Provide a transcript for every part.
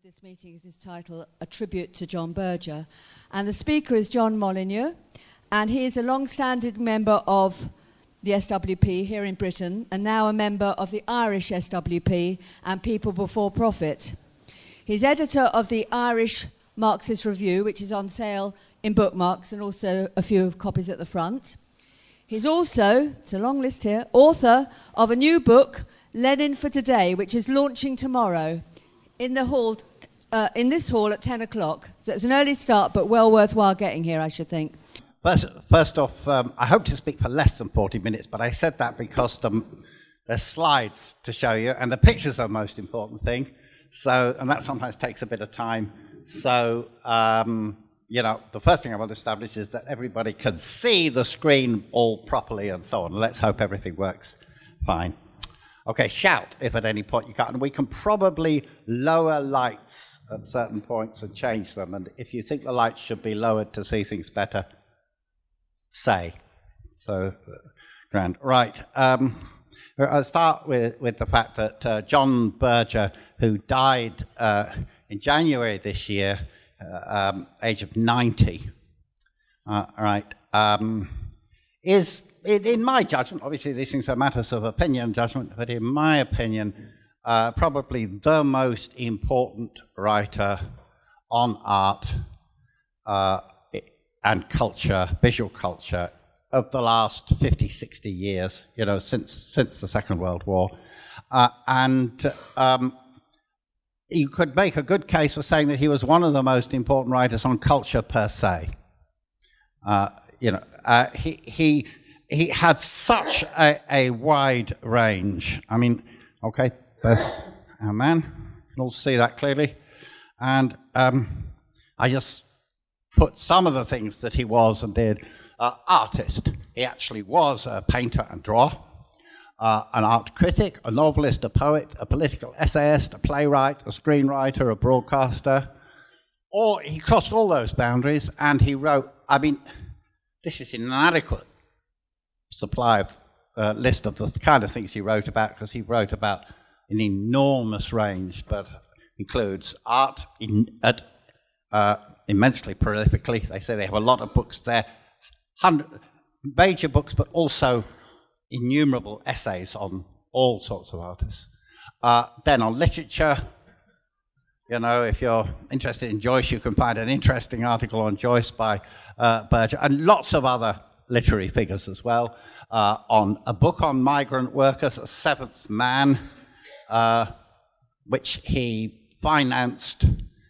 This meeting is titled A Tribute to John Berger, and the speaker is John Molyneux, and he is a long-standing member of the SWP here in Britain and now a member of the Irish SWP and People Before Profit. He's editor of the Irish Marxist Review, which is on sale in bookmarks and also a few copies at the front. He's also, it's a long list here, author of a new book, Lenin for Today, which is launching tomorrow in the hall. In this hall at 10 o'clock. So it's an early start, but well worthwhile getting here, I should think. First off, I hope to speak for less than 40 minutes, but I said that because there's slides to show you, and the pictures are the most important thing. So, and that sometimes takes a bit of time. So, the first thing I want to establish is that everybody can see the screen all properly and so on. Let's hope everything works fine. Okay, shout if at any point you can't. And we can probably lower lights at certain points and change them. And if you think the lights should be lowered to see things better, say. So, grand. Right. I'll start with the fact that John Berger, who died in January this year, age of 90, is, in my judgment, obviously these things are matters of opinion and judgment, but in my opinion, probably the most important writer on art and culture, visual culture, of the last 50, 60 years, since the Second World War. You could make a good case for saying that he was one of the most important writers on culture per se. He had such a wide range. I mean, okay, there's our man. You can all see that clearly. And I just put some of the things that he was and did. Artist. He actually was a painter and drawer, an art critic, a novelist, a poet, a political essayist, a playwright, a screenwriter, a broadcaster. Or he crossed all those boundaries and he wrote, I mean, this is inadequate supply of list of the kind of things he wrote about, because he wrote about an enormous range, but includes art immensely prolifically. They say they have a lot of books there, 100 major books, but also innumerable essays on all sorts of artists. Then on literature, if you're interested in Joyce, you can find an interesting article on Joyce by Berger, and lots of other literary figures as well. On a book on migrant workers, A Seventh Man, which he financed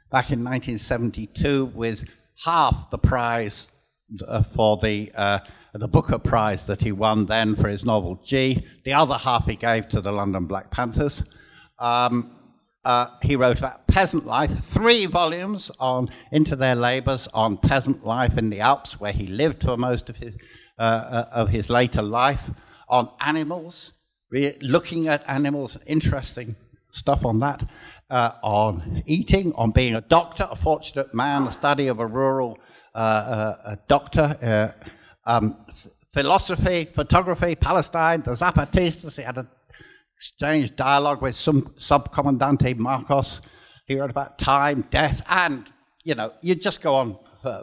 back in 1972 with half the prize for the Booker Prize that he won then for his novel G. The other half he gave to the London Black Panthers. He wrote about peasant life, 3 volumes on Into Their Labours on peasant life in the Alps, where he lived for most of his later life, on animals, looking at animals, interesting stuff on that, on eating, on being a doctor, a fortunate man, the study of a rural doctor, philosophy, photography, Palestine, the Zapatistas. He had an exchange dialogue with some Subcomandante Marcos. He wrote about time, death, and, you just go on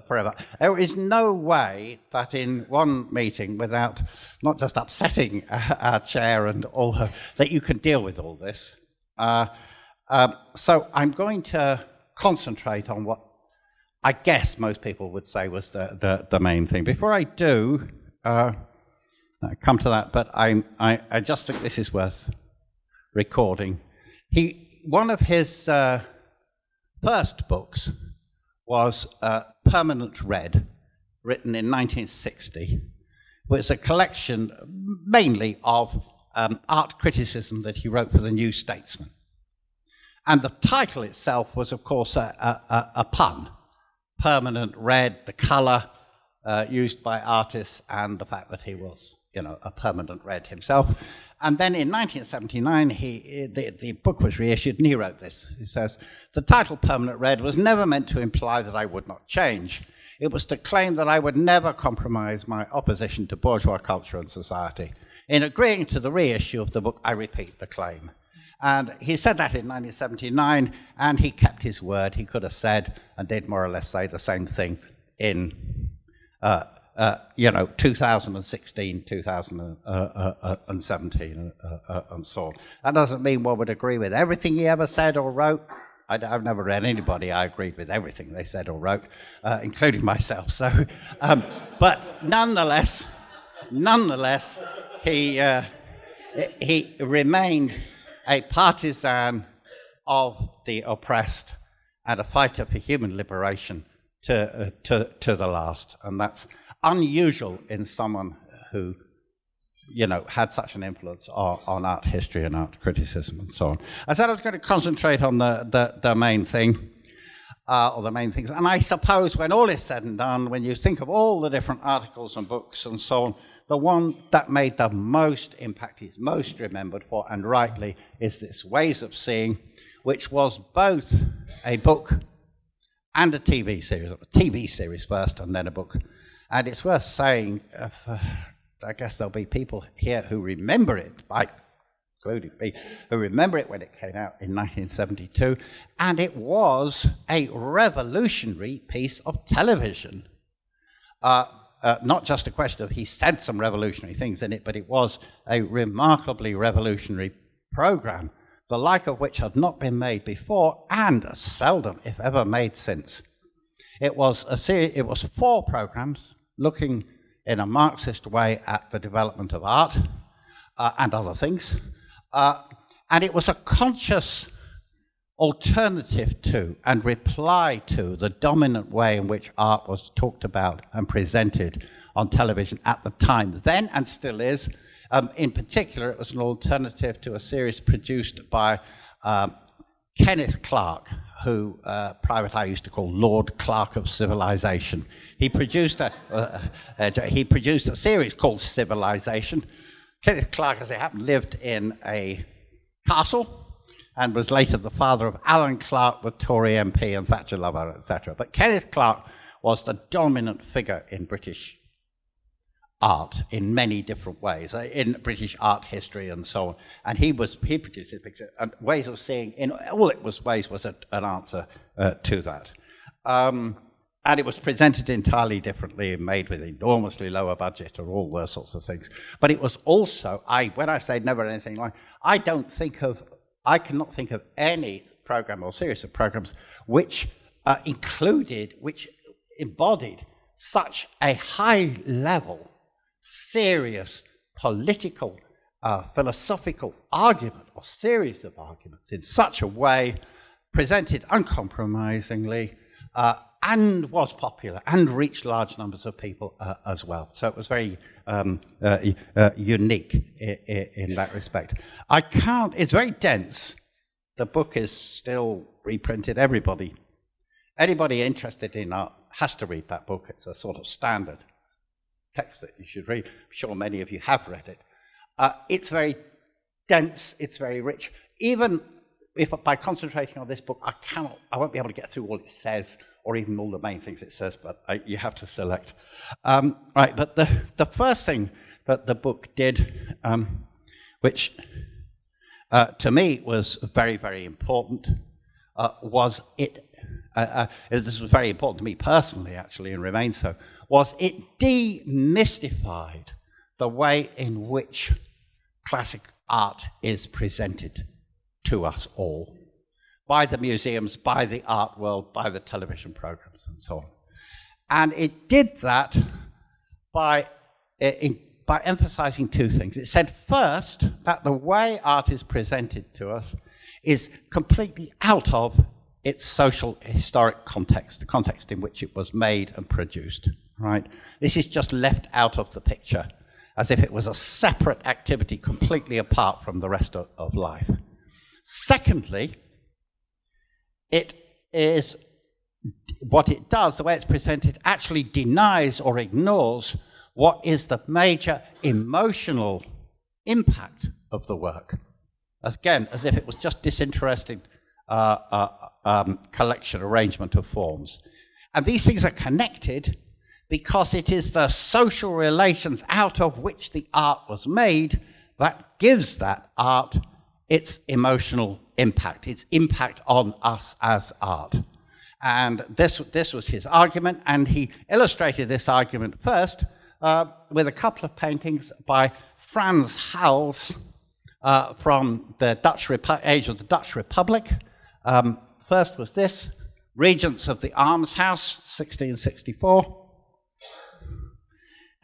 forever. There is no way that in one meeting, without not just upsetting our chair and all her, that you can deal with all this. So I'm going to concentrate on what I guess most people would say was the main thing. Before I do, I'll come to that, but I just think this is worth recording. One of his first books was Permanent Red, written in 1960. It was a collection mainly of art criticism that he wrote for the New Statesman. And the title itself was, of course, a pun. Permanent red, the colour used by artists, and the fact that he was, a permanent red himself. And then in 1979, the book was reissued, and he wrote this. He says, "The title Permanent Red was never meant to imply that I would not change. It was to claim that I would never compromise my opposition to bourgeois culture and society. In agreeing to the reissue of the book, I repeat the claim." And he said that in 1979, and he kept his word. He could have said and did more or less say the same thing in 2016, 2017, and so on. That doesn't mean one would agree with everything he ever said or wrote. I've never read anybody I agreed with everything they said or wrote, including myself. So, but nonetheless, he remained a partisan of the oppressed and a fighter for human liberation to the last, and that's unusual in someone who, had such an influence on art history and art criticism and so on. I said I was going to concentrate on the main thing, or the main things, and I suppose when all is said and done, when you think of all the different articles and books and so on, the one that made the most impact, is most remembered for, and rightly, is this Ways of Seeing, which was both a book and a TV series, a TV series first and then a book. And it's worth saying, I guess there'll be people here who remember it, including me, who remember it when it came out in 1972, and it was a revolutionary piece of television. Not just a question of he said some revolutionary things in it, but it was a remarkably revolutionary program, the like of which had not been made before and seldom, if ever, made since. It was it was 4 programs looking in a Marxist way at the development of art and other things, and it was a conscious alternative to and reply to the dominant way in which art was talked about and presented on television at the time then, and still is. In particular, it was an alternative to a series produced by Kenneth Clark, who Private Eye used to call Lord Clark of Civilization. He produced a series called Civilization. Kenneth Clark, as it happened, lived in a castle and was later the father of Alan Clark, the Tory MP, and Thatcher lover, etc. But Kenneth Clark was the dominant figure in British art in many different ways, in British art history and so on. And he produced it, and Ways of Seeing, in all it was ways, was an answer to that. And it was presented entirely differently, made with enormously lower budget or all those sorts of things. But it was also, when I say never anything like, I cannot think of any program or series of programs which embodied such a high level, serious, political, philosophical argument or series of arguments in such a way, presented uncompromisingly, and was popular and reached large numbers of people as well. So it was very unique in that respect. It's very dense. The book is still reprinted. Anybody interested in art has to read that book. It's a sort of standard text that you should read. I'm sure many of you have read it. It's very dense, it's very rich. Even if by concentrating on this book, I won't be able to get through all it says, or even all the main things it says, but you have to select. Right, but the first thing that the book did, which to me was very, very important, was this was very important to me personally, actually, and remains so, was it demystified the way in which classic art is presented to us all, by the museums, by the art world, by the television programs, and so on. And it did that by emphasizing 2 things. It said, first, that the way art is presented to us is completely out of its social historic context, the context in which it was made and produced, right? This is just left out of the picture, as if it was a separate activity completely apart from the rest of life. Secondly, it is what it does, the way it's presented, actually denies or ignores what is the major emotional impact of the work. Again, as if it was just disinterested collection, arrangement of forms. And these things are connected because it is the social relations out of which the art was made that gives that art its emotional impact, its impact on us as art. And this was his argument, and he illustrated this argument first with a couple of paintings by Frans Hals from the age of the Dutch Republic. First was this, Regents of the Almshouse, 1664.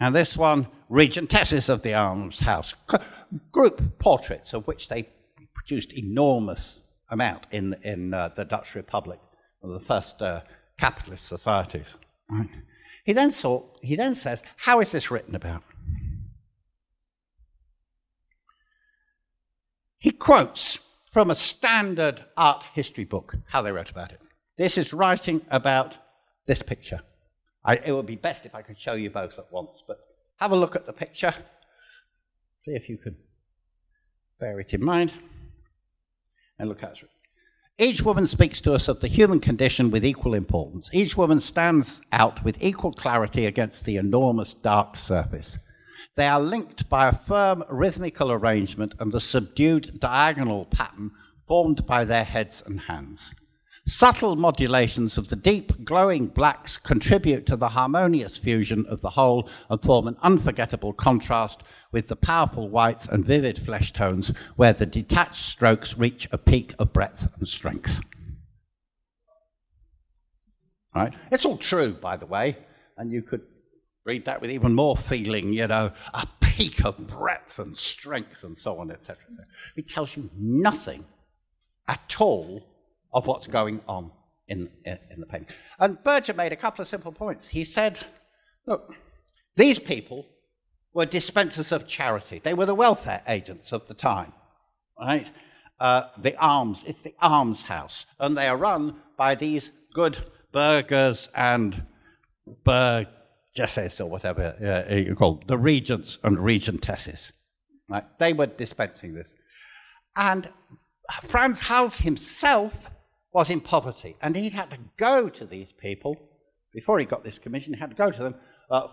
And this one, Regentesses of the Almshouse, group portraits of which they produced enormous amount in the Dutch Republic, one of the first capitalist societies. Right. He then says, how is this written about? He quotes from a standard art history book how they wrote about it. This is writing about this picture. It would be best if I could show you both at once, but have a look at the picture. See if you could bear it in mind. And look at it. Each woman speaks to us of the human condition with equal importance. Each woman stands out with equal clarity against the enormous dark surface. They are linked by a firm rhythmical arrangement and the subdued diagonal pattern formed by their heads and hands. Subtle modulations of the deep, glowing blacks contribute to the harmonious fusion of the whole and form an unforgettable contrast with the powerful whites and vivid flesh tones where the detached strokes reach a peak of breadth and strength. Right? It's all true, by the way, and you could read that with even more feeling, you know, a peak of breadth and strength and so on, etc. It tells you nothing at all of what's going on in the painting. And Berger made a couple of simple points. He said, look, these people were dispensers of charity. They were the welfare agents of the time, right? It's the almshouse, and they are run by these good Bergers and Burgesses, or whatever you call them, the regents and regentesses. Right? They were dispensing this. And Frans Hals himself was in poverty, and he'd had to go to these people, before he got this commission, he had to go to them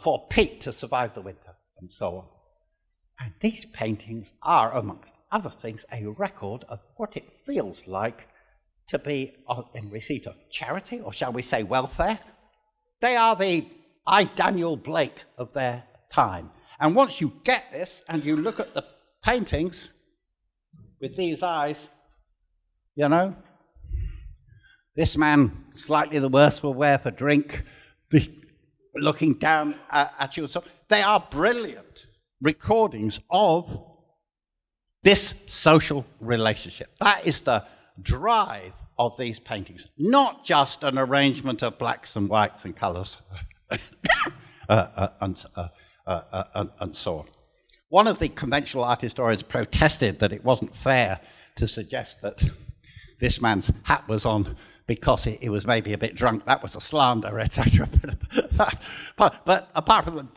for peat to survive the winter, and so on. And these paintings are, amongst other things, a record of what it feels like to be in receipt of charity, or shall we say welfare. They are the I, Daniel Blake of their time. And once you get this, and you look at the paintings with these eyes, you know, this man, slightly the worse for wear for drink, looking down at you. So they are brilliant recordings of this social relationship. That is the drive of these paintings, not just an arrangement of blacks and whites and colours and so on. One of the conventional art historians protested that it wasn't fair to suggest that this man's hat was on because he was maybe a bit drunk. That was a slander, etc. But apart from that,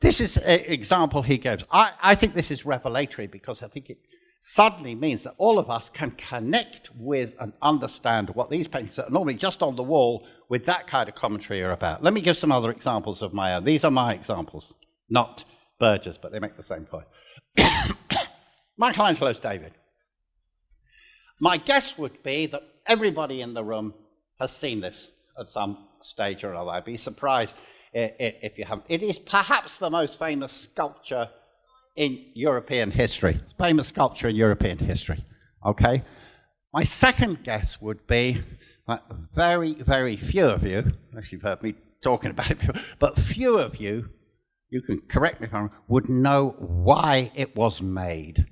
this is an example he gives. I think this is revelatory because I think it suddenly means that all of us can connect with and understand what these paintings that are normally just on the wall with that kind of commentary are about. Let me give some other examples of my own. These are my examples, not Berger's, but they make the same point. Michelangelo's David. My guess would be that everybody in the room has seen this at some stage or another. I'd be surprised if you haven't. It is perhaps the most famous sculpture in European history. Famous sculpture in European history. Okay? My second guess would be that very, very few of you, actually you've heard me talking about it before, but few of you, you can correct me if I'm wrong, would know why it was made.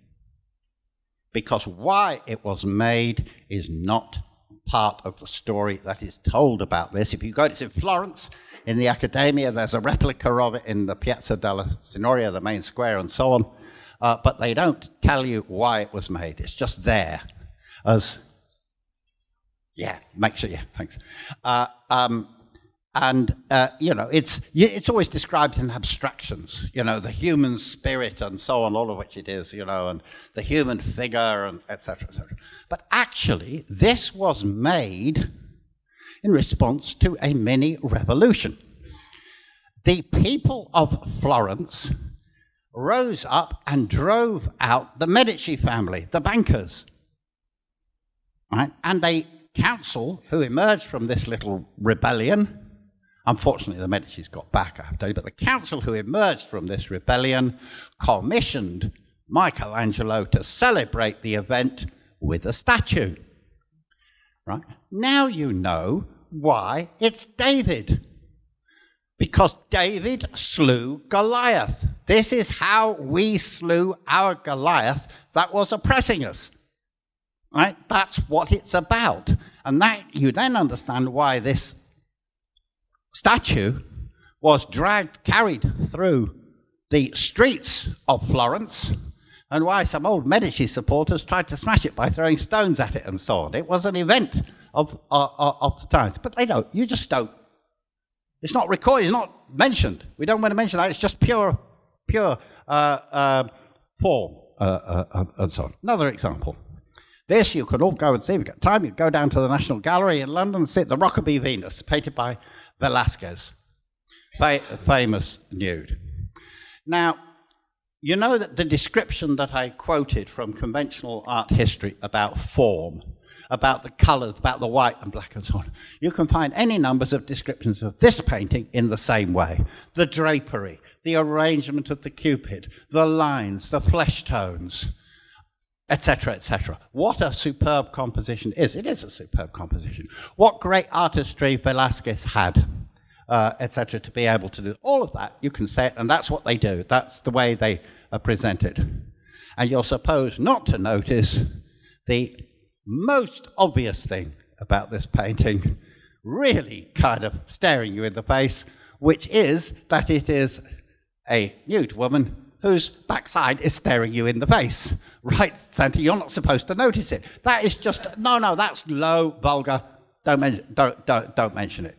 Because why it was made is not part of the story that is told about this. If you go to Florence, in the Accademia, there's a replica of it in the Piazza della Signoria, the main square, and so on. But they don't tell you why it was made. It's just there as, yeah, make sure, yeah, thanks. You know, it's always described in abstractions, you know, the human spirit and so on, all of which it is, you know, and the human figure, and et cetera, et cetera. But actually, this was made in response to a mini revolution. The people of Florence rose up and drove out the Medici family, the bankers. Right? And the council who emerged from this little rebellion, unfortunately the Medicis got back, I have to tell you, but the council who emerged from this rebellion commissioned Michelangelo to celebrate the event with a statue. Right? Now you know why it's David. Because David slew Goliath. This is how we slew our Goliath that was oppressing us. Right? That's what it's about. And that you then understand why this statue was carried through the streets of Florence, and why some old Medici supporters tried to smash it by throwing stones at it and so on. It was an event of the times. But they don't. You just don't. It's not recorded. It's not mentioned. We don't want to mention that. It's just pure form and so on. Another example. This you could all go and see. If you've got time, you go down to the National Gallery in London and see the Rokeby Venus, painted by Velázquez. Famous nude. Now, you know that the description that I quoted from conventional art history about form, about the colours, about the white and black and so on, you can find any numbers of descriptions of this painting in the same way. The drapery, the arrangement of the Cupid, the lines, the flesh tones, etc., etc. What a superb composition is. It is a superb composition. What great artistry Velázquez had, etc., to be able to do all of that. You can say it, and that's what they do. That's the way they are presented. And you're supposed not to notice the most obvious thing about this painting, really kind of staring you in the face, which is that it is a nude woman whose backside is staring you in the face. Right, Santa, you're not supposed to notice it. That is just, no, that's low, vulgar, don't mention it,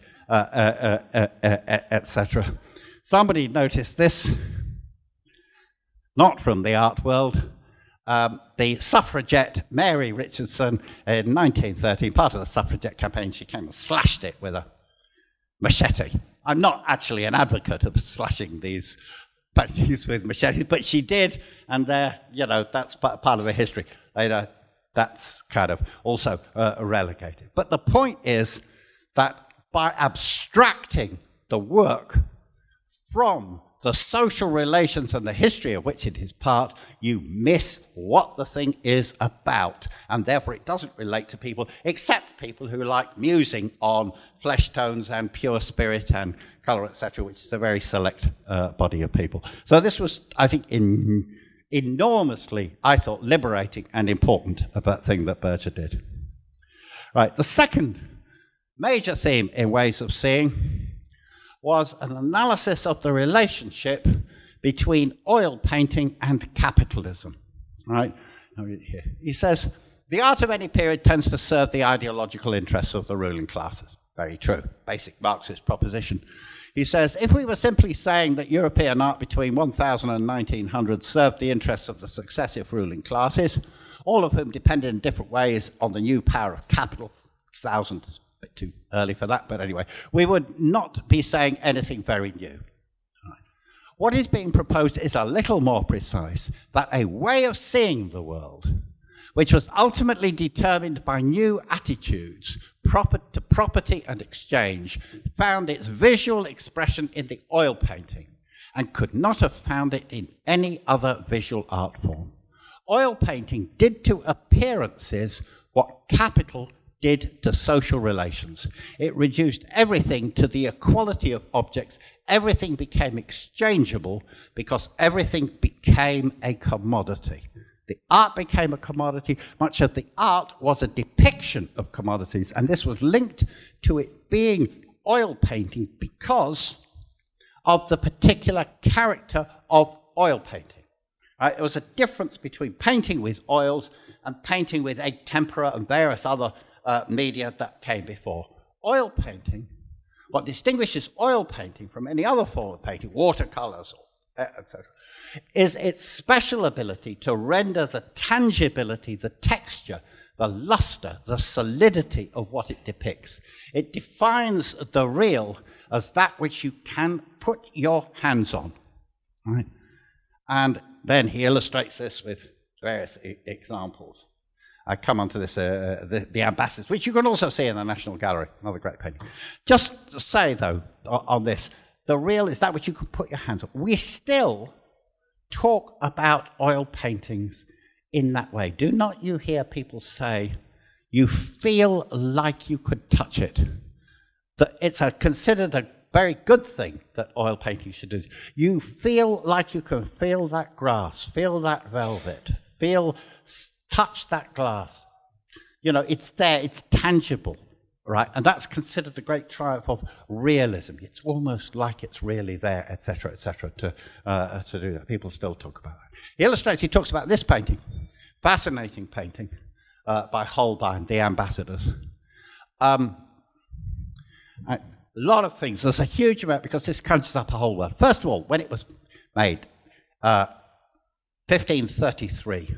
etc. Somebody noticed this, not from the art world. The suffragette Mary Richardson in 1913, part of the suffragette campaign, she came and slashed it with a machete. I'm not actually an advocate of slashing these paintings with machetes, but she did, and that's part of the history. That's kind of also relegated. But the point is that by abstracting the work from the social relations and the history of which it is part, you miss what the thing is about, and therefore it doesn't relate to people, except people who like musing on flesh tones and pure spirit and colour, etc., which is a very select body of people. So this was, I think, enormously, I thought, liberating and important about thing that Berger did. Right, the second major theme in Ways of Seeing was an analysis of the relationship between oil painting and capitalism. Right? Here. He says, the art of any period tends to serve the ideological interests of the ruling classes. Very true. Basic Marxist proposition. He says, if we were simply saying that European art between 1000 and 1900 served the interests of the successive ruling classes, all of whom depended in different ways on the new power of capital, 1000 is a bit too early for that, but anyway, we would not be saying anything very new. Right. What is being proposed is a little more precise, that a way of seeing the world, which was ultimately determined by new attitudes to property and exchange, found its visual expression in the oil painting and could not have found it in any other visual art form. Oil painting did to appearances what capital did to social relations. It reduced everything to the equality of objects. Everything became exchangeable because everything became a commodity. The art became a commodity. Much of the art was a depiction of commodities, and this was linked to it being oil painting because of the particular character of oil painting. Right? There was a difference between painting with oils and painting with egg tempera and various other media that came before. Oil painting, what distinguishes oil painting from any other form of painting, watercolors, etc., is its special ability to render the tangibility, the texture, the luster, the solidity of what it depicts. It defines the real as that which you can put your hands on. Right? And then he illustrates this with various examples. I come on to this, the ambassadors, which you can also see in the National Gallery, another great painting. Just to say, though, on this, the real is that which you can put your hands on. We still talk about oil paintings in that way. Do not you hear people say, you feel like you could touch it? That it's considered a very good thing that oil painting should do. You feel like you can feel that grass, feel that velvet, touch that glass. You know, it's there, it's tangible, right? And that's considered the great triumph of realism. It's almost like it's really there, etc., to do that. People still talk about it. He talks about this painting, fascinating painting by Holbein, The Ambassadors. A lot of things. There's a huge amount because this conjures up a whole world. First of all, when it was made, 1533.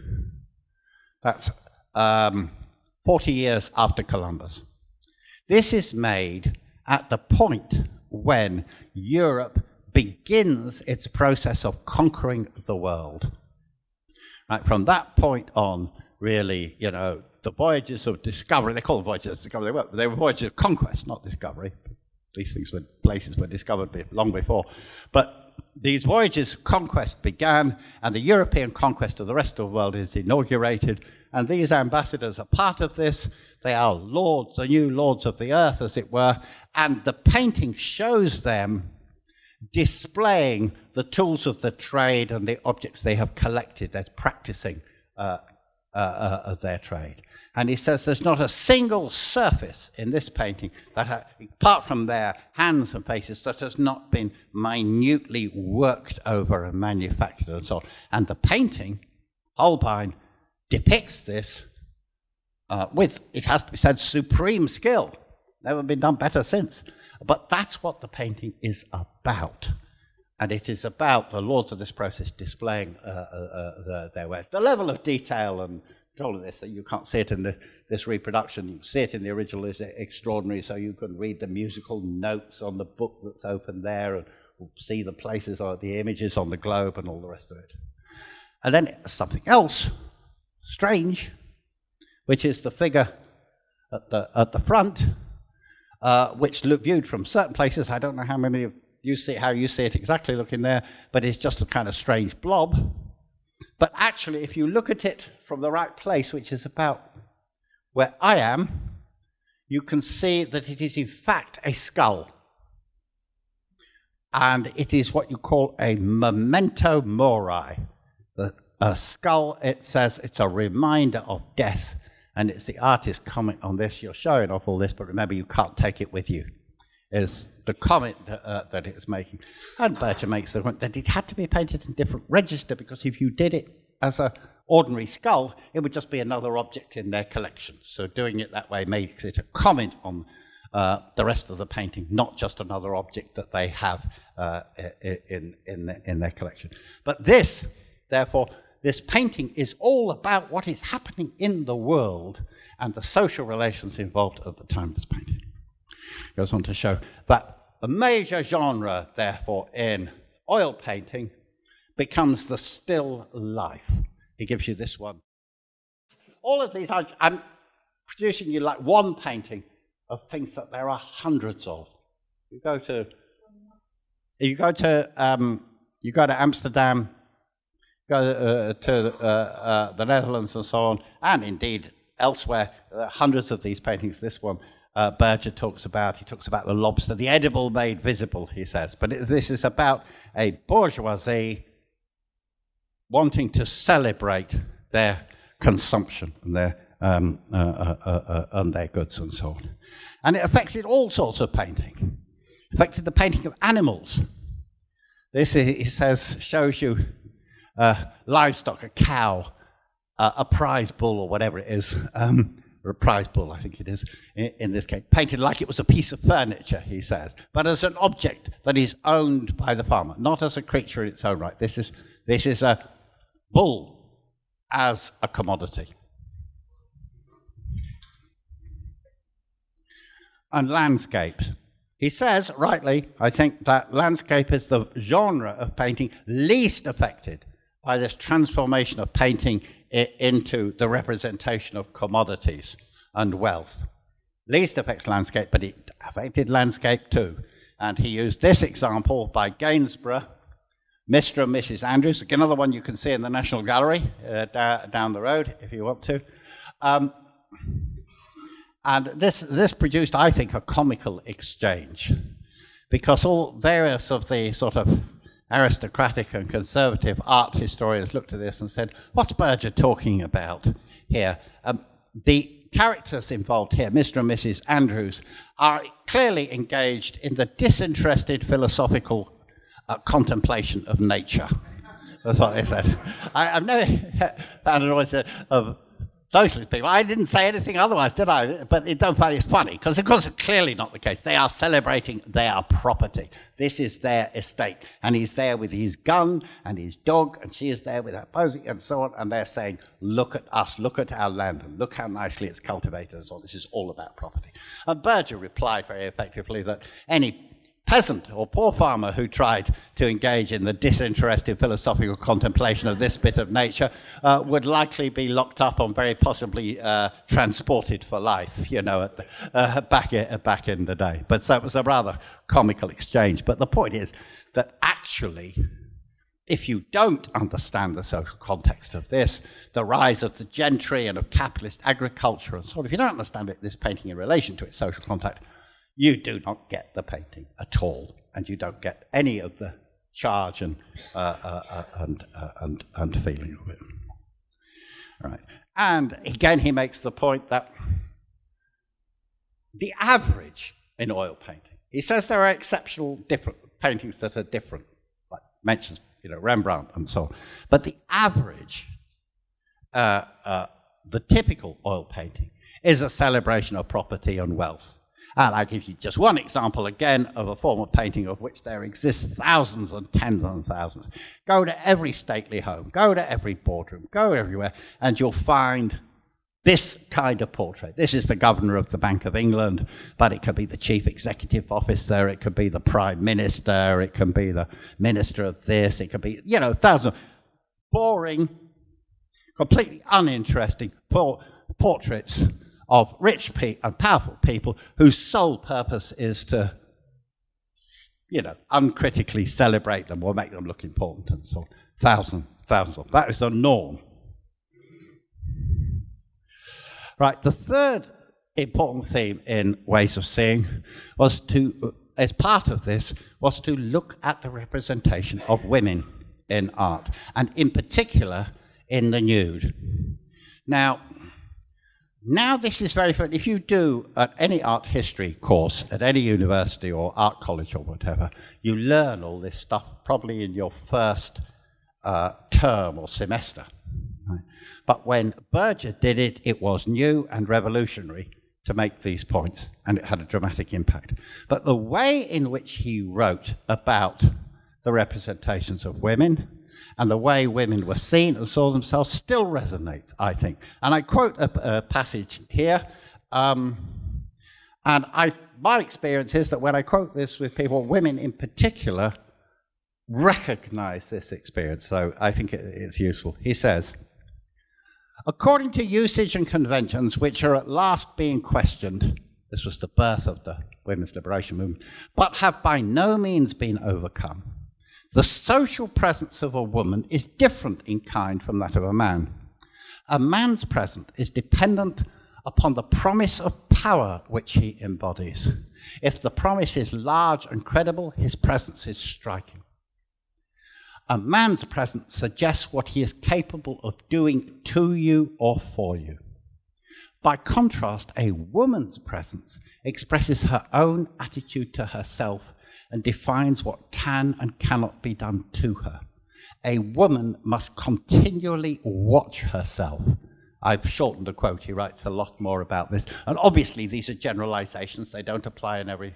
That's 40 years after Columbus. This is made at the point when Europe begins its process of conquering the world. Right, from that point on, really, you know, the voyages of discovery, they call them voyages of discovery, they were voyages of conquest, not discovery. These places were discovered long before. But these voyages of conquest began, and the European conquest of the rest of the world is inaugurated, and these ambassadors are part of this. They are lords, the new lords of the earth, as it were, and the painting shows them displaying the tools of the trade and the objects they have collected as practicing their trade. And he says there's not a single surface in this painting that, apart from their hands and faces, that has not been minutely worked over and manufactured and so on. And the painting, Holbein, depicts this with, it has to be said, supreme skill. Never been done better since. But that's what the painting is about. And it is about the lords of this process displaying their wares. The level of detail and all of this, you can't see it in this reproduction. You see it in the original is extraordinary, so you can read the musical notes on the book that's open there and see the places or the images on the globe and all the rest of it. And then something else strange, which is the figure at the front, which viewed from certain places, I don't know how many of you see how you see it exactly looking there, but it's just a kind of strange blob. But actually, if you look at it from the right place, which is about where I am, you can see that it is in fact a skull. And it is what you call a memento mori. A skull, it says, it's a reminder of death. And it's the artist's comment on this. You're showing off all this, but remember, you can't take it with you, is the comment that it's making. And Berger makes the point that it had to be painted in different register, because if you did it as an ordinary skull, it would just be another object in their collection. So doing it that way makes it a comment on the rest of the painting, not just another object that they have in their collection. But this, therefore, this painting is all about what is happening in the world and the social relations involved at the time of this painting. It goes on to show that the major genre, therefore, in oil painting becomes the still life. He gives you this one. All of these, I'm producing you like one painting of things that there are hundreds of. You go to Amsterdam, go to the Netherlands and so on, and indeed elsewhere, there are hundreds of these paintings. This one Berger talks about. He talks about the lobster, the edible made visible, he says. But this is about a bourgeoisie wanting to celebrate their consumption and their goods and so on. And it affected all sorts of painting. It affected the painting of animals. This, he says, shows you livestock, a cow, a prize bull or whatever it is, or a prize bull, I think it is, in this case, painted like it was a piece of furniture, he says, but as an object that is owned by the farmer, not as a creature in its own right. This is a bull as a commodity. And landscapes. He says, rightly, I think, that landscape is the genre of painting least affected by this transformation of painting into the representation of commodities and wealth. Least affects landscape, but it affected landscape too. And he used this example by Gainsborough, Mr. and Mrs. Andrews, another one you can see in the National Gallery down the road if you want to. And this produced, I think, a comical exchange, because all various of the sort of aristocratic and conservative art historians looked at this and said, what's Berger talking about here? The characters involved here, Mr. and Mrs. Andrews, are clearly engaged in the disinterested philosophical contemplation of nature. That's what they said. I've never found an audience of socialist people. I didn't say anything otherwise, did I? But it don't find it's funny, because of course it's clearly not the case. They are celebrating their property. This is their estate. And he's there with his gun and his dog, and she is there with her posy and so on, and they're saying, look at us, look at our land, and look how nicely it's cultivated and so on. This is all about property. And Berger replied very effectively that any peasant or poor farmer who tried to engage in the disinterested philosophical contemplation of this bit of nature would likely be locked up and very possibly transported for life, you know, back in the day. But so it was a rather comical exchange. But the point is that actually, if you don't understand the social context of this, the rise of the gentry and of capitalist agriculture and so on, if you don't understand this painting in relation to its social context, you do not get the painting at all, and you don't get any of the charge and feeling of it. Right. And again, he makes the point that the average in oil painting, he says there are exceptional different paintings that are different, like mentions, you know, Rembrandt and so on, but the average, the typical oil painting, is a celebration of property and wealth. And I give you just one example again of a form of painting of which there exist thousands and tens and thousands. Go to every stately home, go to every boardroom, go everywhere, and you'll find this kind of portrait. This is the governor of the Bank of England, but it could be the chief executive officer, it could be the prime minister, it can be the minister of this, it could be, you know, thousands of boring, completely uninteresting portraits of rich and powerful people whose sole purpose is to, you know, uncritically celebrate them or make them look important and so on. Thousands of. That is the norm. Right, the third important theme in Ways of Seeing was to, as part of this, was to look at the representation of women in art, and in particular in the nude. Now this is very fun. If you do at any art history course at any university or art college or whatever, you learn all this stuff probably in your first term or semester. Right? But when Berger did it, it was new and revolutionary to make these points, and it had a dramatic impact. But the way in which he wrote about the representations of women and the way women were seen and saw themselves still resonates, I think. And I quote a passage here, and my experience is that when I quote this with people, women in particular recognize this experience, so I think it's useful. He says, according to usage and conventions which are at last being questioned, this was the birth of the women's liberation movement, but have by no means been overcome, the social presence of a woman is different in kind from that of a man. A man's presence is dependent upon the promise of power which he embodies. If the promise is large and credible, his presence is striking. A man's presence suggests what he is capable of doing to you or for you. By contrast, a woman's presence expresses her own attitude to herself and defines what can and cannot be done to her. A woman must continually watch herself. I've shortened the quote, he writes a lot more about this. And obviously these are generalizations, they don't apply in every,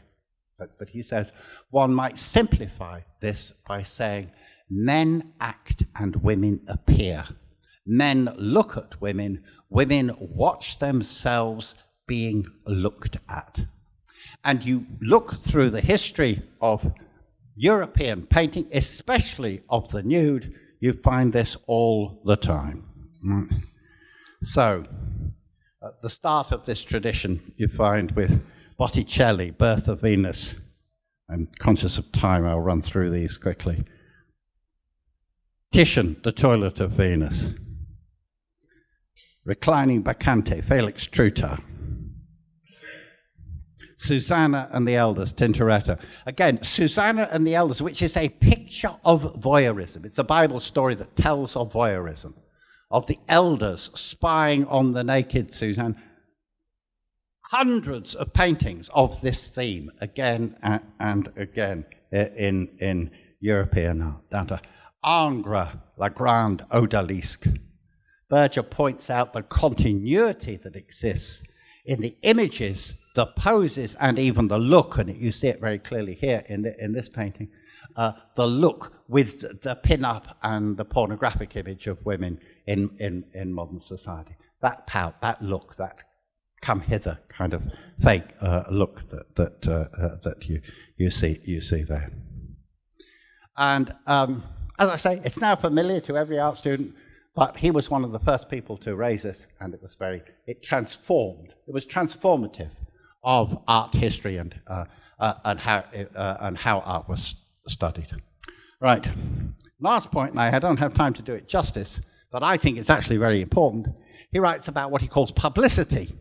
but he says, one might simplify this by saying, men act and women appear. Men look at women, women watch themselves being looked at. And you look through the history of European painting, especially of the nude, You find this all the time. Right? So, at the start of this tradition, you find with Botticelli, Birth of Venus. I'm conscious of time, I'll run through these quickly. Titian, The Toilet of Venus. Reclining Bacchante, Felix Truther. Susanna and the Elders, Tintoretto. Again, Susanna and the Elders, which is a picture of voyeurism. It's a Bible story that tells of voyeurism, of the elders spying on the naked Susanna. Hundreds of paintings of this theme, again and again, in European art. Down to Ingres, La Grande Odalisque. Berger points out the continuity that exists in the images, the poses, and even the look, and you see it very clearly here in this painting, the look with the pin-up and the pornographic image of women in modern society. That pout, that look, that come hither kind of fake look that you see there. And as I say, it's now familiar to every art student, but he was one of the first people to raise this, and it was it was transformative of art history and how art was studied. Right, last point, and I don't have time to do it justice, but I think it's actually very important. He writes about what he calls publicity.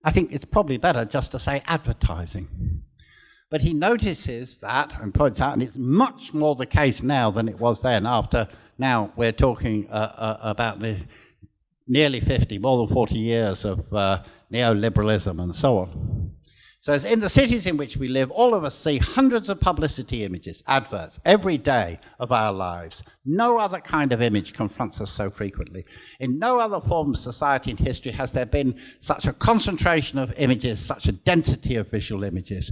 I think it's probably better just to say advertising. But he notices that, and points out, and it's much more the case now than it was then, now we're talking about the nearly 50, more than 40 years of neoliberalism and so on. So as in the cities in which we live, all of us see hundreds of publicity images, adverts, every day of our lives. No other kind of image confronts us so frequently. In no other form of society in history has there been such a concentration of images, such a density of visual images.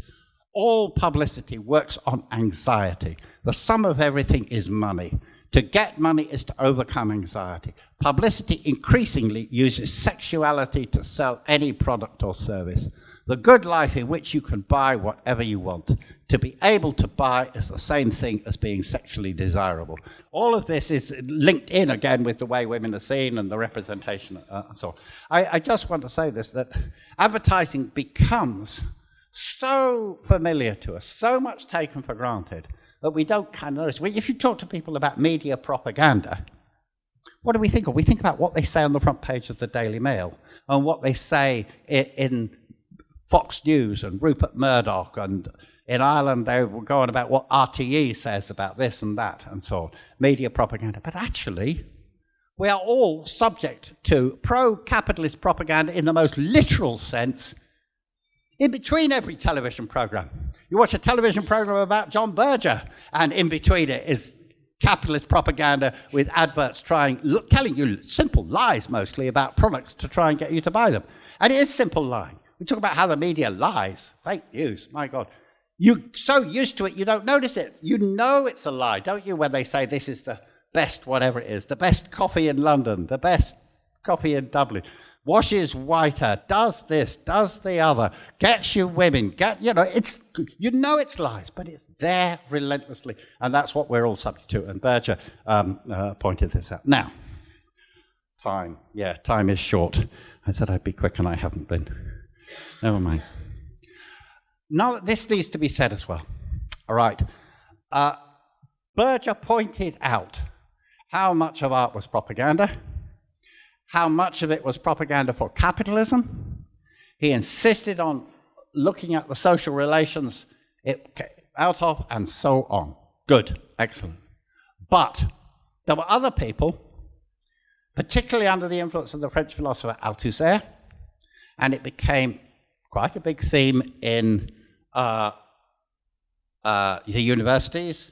All publicity works on anxiety. The sum of everything is money. To get money is to overcome anxiety. Publicity increasingly uses sexuality to sell any product or service. The good life in which you can buy whatever you want. To be able to buy is the same thing as being sexually desirable. All of this is linked in again with the way women are seen and the representation and so on. I just want to say this, that advertising becomes so familiar to us, so much taken for granted, that we don't kind of notice. If you talk to people about media propaganda, what do we think of? We think about what they say on the front page of the Daily Mail and what they say in Fox News and Rupert Murdoch, and in Ireland they will go on about what RTE says about this and that and so on. Media propaganda. But actually, we are all subject to pro-capitalist propaganda in the most literal sense in between every television program. You watch a television program about John Berger, and in between it is capitalist propaganda with adverts telling you simple lies mostly about products to try and get you to buy them. And it is simple lying. We talk about how the media lies. Fake news, my God. You're so used to it, you don't notice it. You know it's a lie, don't you, when they say this is the best whatever it is, the best coffee in London, the best coffee in Dublin, washes whiter, does this, does the other, gets you women, it's lies, but it's there relentlessly, and that's what we're all subject to, and Berger pointed this out. Now, time is short. I said I'd be quick, and I haven't been. Never mind. Now, this needs to be said as well. All right. Berger pointed out how much of art was propaganda, how much of it was propaganda for capitalism. He insisted on looking at the social relations it came out of, and so on. Good, excellent. But there were other people, particularly under the influence of the French philosopher Althusser, and it became quite a big theme in the universities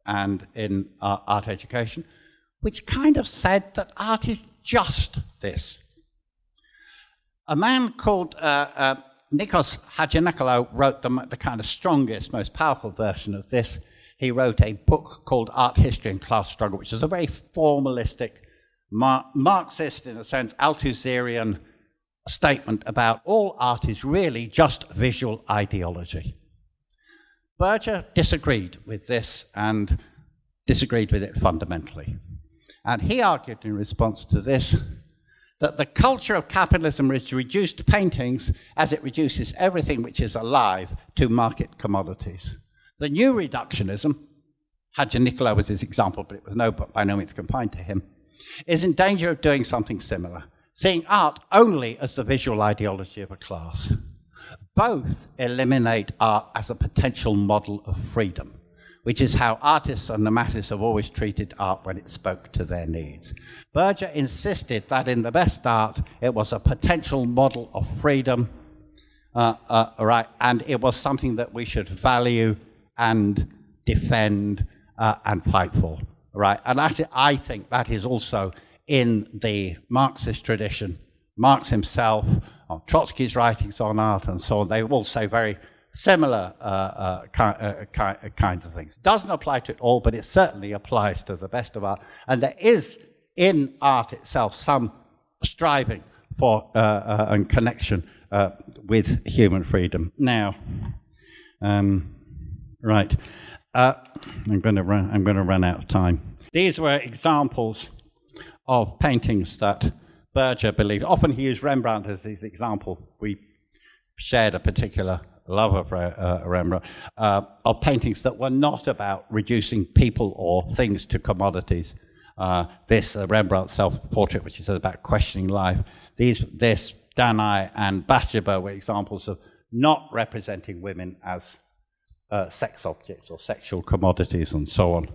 and in art education, which kind of said that art is just this. A man called Nikos Hadjiannikolou wrote the kind of strongest, most powerful version of this. He wrote a book called Art History and Class Struggle, which is a very formalistic, Marxist, in a sense, Althusserian statement about all art is really just visual ideology. Berger disagreed with this and disagreed with it fundamentally. And he argued in response to this that the culture of capitalism is reduced to paintings as it reduces everything which is alive to market commodities. The new reductionism, Hadji Nicola was his example, but it was by no means confined to him, is in danger of doing something similar, seeing art only as the visual ideology of a class. Both eliminate art as a potential model of freedom, which is how artists and the masses have always treated art when it spoke to their needs. Berger insisted that in the best art, it was a potential model of freedom, right, and it was something that we should value and defend and fight for, right? And I think that is also in the Marxist tradition. Marx himself, Trotsky's writings on art and so on, they all say very similar kinds of things. Doesn't apply to it all, but it certainly applies to the best of art. And there is in art itself some striving for and connection with human freedom. Now, right, I'm going to run out of time. These were examples of paintings that Berger believed. Often he used Rembrandt as his example. We shared a particular love of Rembrandt, of paintings that were not about reducing people or things to commodities. This Rembrandt self-portrait, which is about questioning life. This Danaï and Baskerville were examples of not representing women as sex objects or sexual commodities and so on.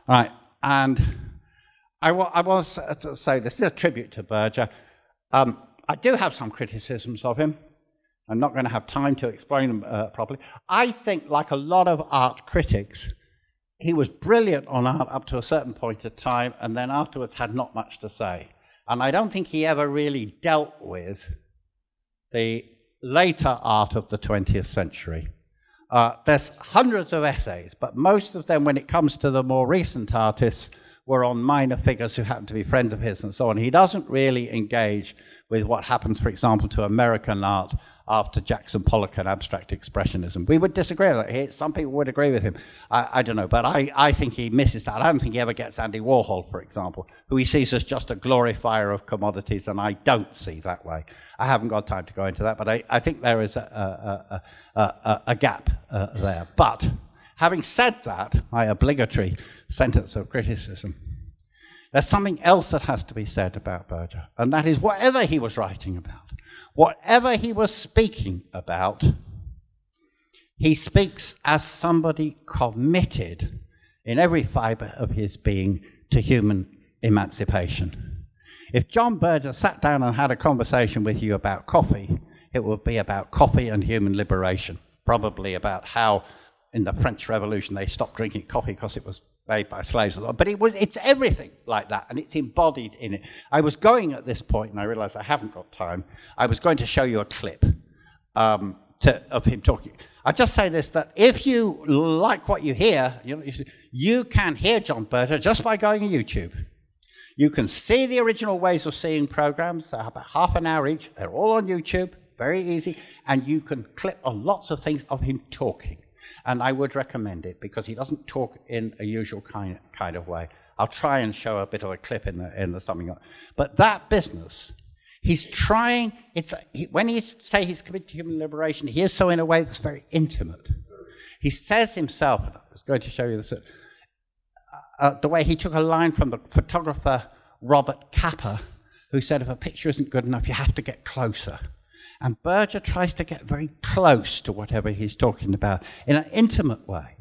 Right, and I want to say this is a tribute to Berger. I do have some criticisms of him. I'm not going to have time to explain them properly. I think, like a lot of art critics, he was brilliant on art up to a certain point of time, and then afterwards had not much to say. And I don't think he ever really dealt with the later art of the 20th century. There's hundreds of essays, but most of them, when it comes to the more recent artists, were on minor figures who happen to be friends of his and so on. He doesn't really engage with what happens, for example, to American art after Jackson Pollock and abstract expressionism. We would disagree with it. Some people would agree with him. I don't know, but I think he misses that. I don't think he ever gets Andy Warhol, for example, who he sees as just a glorifier of commodities, and I don't see that way. I haven't got time to go into that, but I think there is a gap there. But having said that, my obligatory sentence of criticism, there's something else that has to be said about Berger, and that is whatever he was writing about, whatever he was speaking about, he speaks as somebody committed in every fibre of his being to human emancipation. If John Berger sat down and had a conversation with you about coffee, it would be about coffee and human liberation, probably about how in the French Revolution they stopped drinking coffee because it was made by slaves. But it's everything like that, and it's embodied in it. I was going at this point, and I realized I haven't got time, I was going to show you a clip of him talking. I'll just say this, that if you like what you hear, you can hear John Berger just by going to YouTube. You can see the original ways of seeing programs. They're about half an hour each. They're all on YouTube, very easy, and you can clip on lots of things of him talking. And I would recommend it because he doesn't talk in a usual kind of way. I'll try and show a bit of a clip in the summing up. But that business, he's trying, when he say he's committed to human liberation, he is so in a way that's very intimate. He says himself, and I was going to show you this, the way he took a line from the photographer Robert Capa, who said if a picture isn't good enough, you have to get closer. And Berger tries to get very close to whatever he's talking about in an intimate way,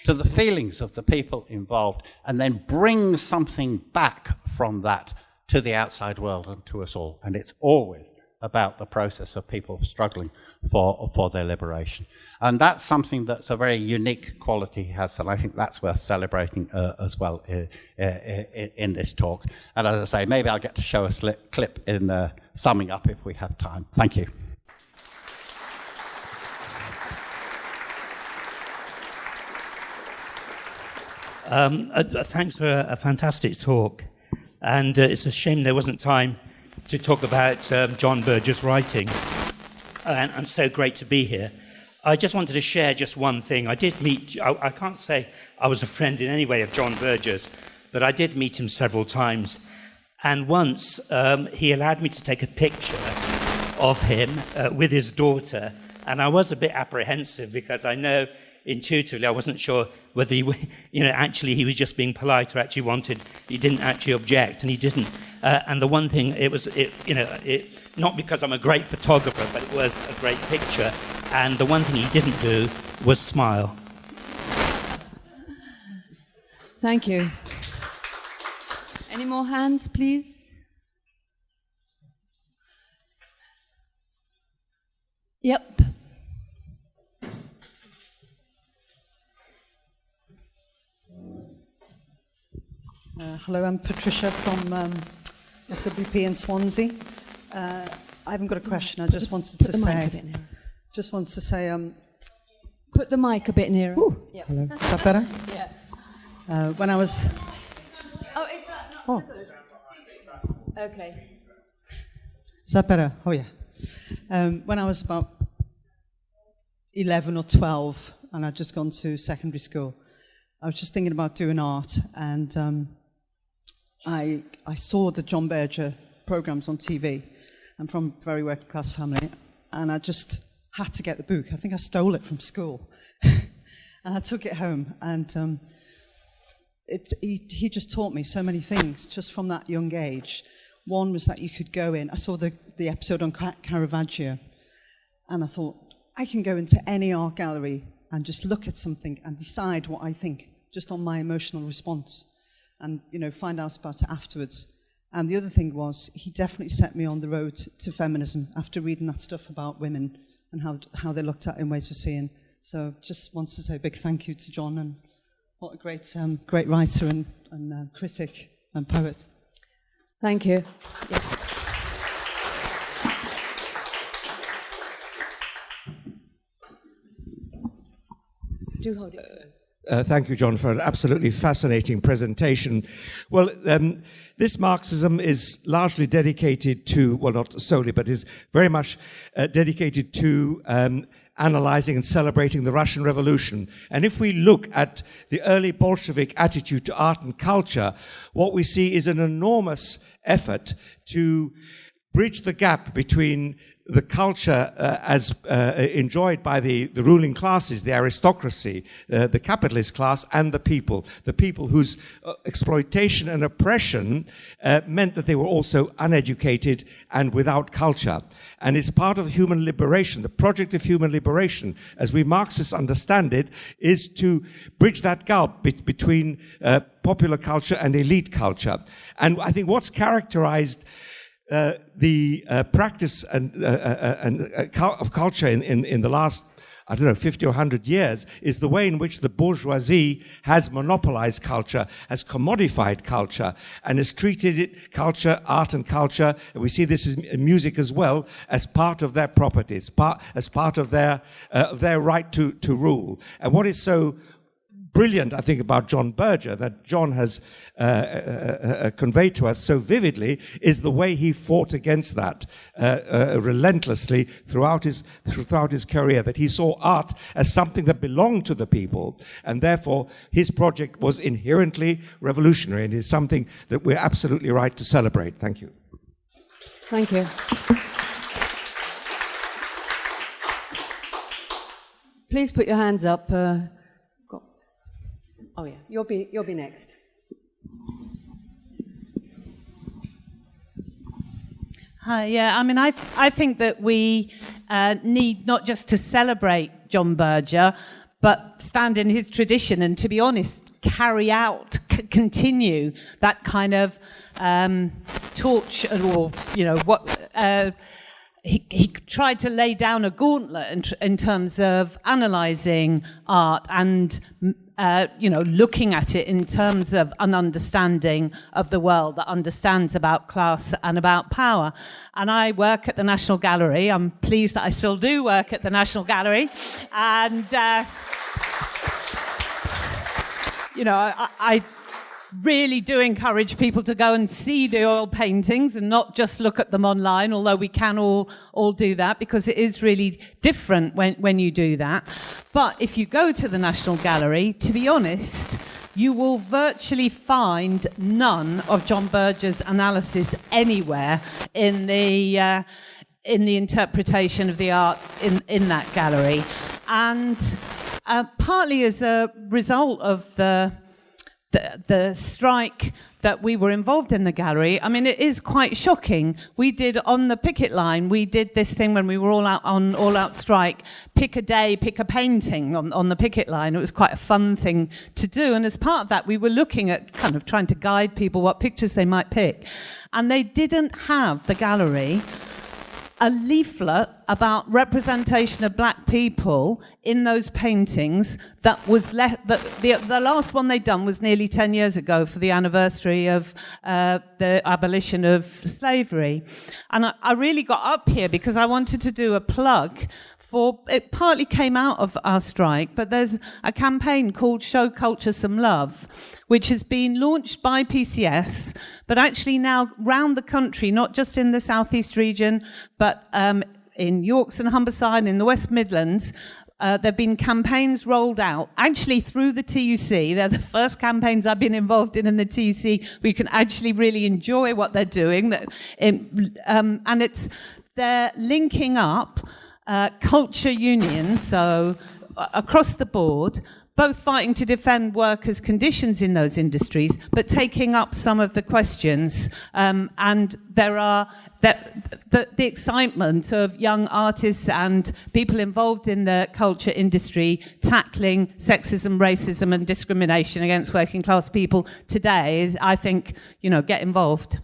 to the feelings of the people involved, and then brings something back from that to the outside world and to us all. And it's always about the process of people struggling for their liberation. And that's something that's a very unique quality he has, and I think that's worth celebrating as well in this talk. And as I say, maybe I'll get to show a clip in summing up if we have time. Thank you. Thanks for a fantastic talk. And it's a shame there wasn't time to talk about John Berger's writing. And so great to be here. I just wanted to share just one thing. I did meet, I can't say I was a friend in any way of John Berger's, but I did meet him several times. And once he allowed me to take a picture of him with his daughter. And I was a bit apprehensive because I know intuitively I wasn't sure whether actually he was just being polite or actually he didn't actually object, and he didn't. And the one thing, not because I'm a great photographer, but it was a great picture. And the one thing he didn't do was smile. Thank you. Any more hands, please? Yep. Hello, I'm Patricia from SWP in Swansea. I haven't got a question. I just wanted to say. Put the mic a bit nearer. Yep. Hello. Is that better? Yeah. When I was. Oh, is that not so good? Okay. Is that better? Oh yeah. When I was about 11 or 12, and I'd just gone to secondary school, I was just thinking about doing art, and I saw the John Berger programs on TV. I'm from a very working class family, and I just had to get the book. I think I stole it from school, and I took it home. And he just taught me so many things just from that young age. One was that you could go in. I saw the episode on Caravaggio, and I thought I can go into any art gallery and just look at something and decide what I think just on my emotional response, and find out about it afterwards. And the other thing was, he definitely set me on the road to feminism after reading that stuff about women and how they're looked at in ways of seeing. So just wants to say a big thank you to John, and what a great writer and critic and poet. Thank you. Yeah. Do hold it, please. Thank you, John, for an absolutely fascinating presentation. Well, this Marxism is largely dedicated to, well, not solely, but is very much dedicated to analyzing and celebrating the Russian Revolution. And if we look at the early Bolshevik attitude to art and culture, what we see is an enormous effort to bridge the gap between the culture as enjoyed by the ruling classes, the aristocracy, the capitalist class, and the people whose exploitation and oppression meant that they were also uneducated and without culture. And it's part of human liberation. The project of human liberation, as we Marxists understand it, is to bridge that gap between popular culture and elite culture. And I think what's characterized the practice of culture in the last, 50 or 100 years, is the way in which the bourgeoisie has monopolized culture, has commodified culture, and has treated it, culture, art and culture, and we see this in music as well, as part of their properties, as part of their right to rule. And what is so brilliant, I think, about John Berger, that John has conveyed to us so vividly, is the way he fought against that relentlessly throughout his career, that he saw art as something that belonged to the people, and therefore his project was inherently revolutionary, and is something that we're absolutely right to celebrate. Thank you. Thank you. Please put your hands up. Oh yeah, you'll be next. Hi, yeah, I mean, I think that we need not just to celebrate John Berger, but stand in his tradition and, to be honest, carry out, continue that kind of torch, or what. He tried to lay down a gauntlet in terms of analysing art and looking at it in terms of an understanding of the world that understands about class and about power. And I work at the National Gallery. I'm pleased that I still do work at the National Gallery. And, really do encourage people to go and see the oil paintings and not just look at them online, although we can all do that, because it is really different when you do that. But if you go to the National Gallery, to be honest, you will virtually find none of John Berger's analysis anywhere in the interpretation of the art in that gallery. And partly as a result of the strike that we were involved in the gallery, I mean, it is quite shocking. We did, on the picket line, we did this thing when we were all out on all-out strike, pick a day, pick a painting on the picket line. It was quite a fun thing to do. And as part of that, we were looking at kind of trying to guide people what pictures they might pick. And they didn't have, the gallery, a leaflet about representation of black people in those paintings that was the last one they'd done was nearly 10 years ago for the anniversary of the abolition of slavery. And I really got up here because I wanted to do a plug for, it partly came out of our strike, but there's a campaign called Show Culture Some Love, which has been launched by PCS, but actually now round the country, not just in the South East region, but in Yorks and Humberside, in the West Midlands. There have been campaigns rolled out, actually through the TUC. They're the first campaigns I've been involved in the TUC, where you can actually really enjoy what they're doing. And they're linking up culture unions, so across the board, both fighting to defend workers' conditions in those industries, but taking up some of the questions. And there are the excitement of young artists and people involved in the culture industry tackling sexism, racism, and discrimination against working class people today is, I think, get involved.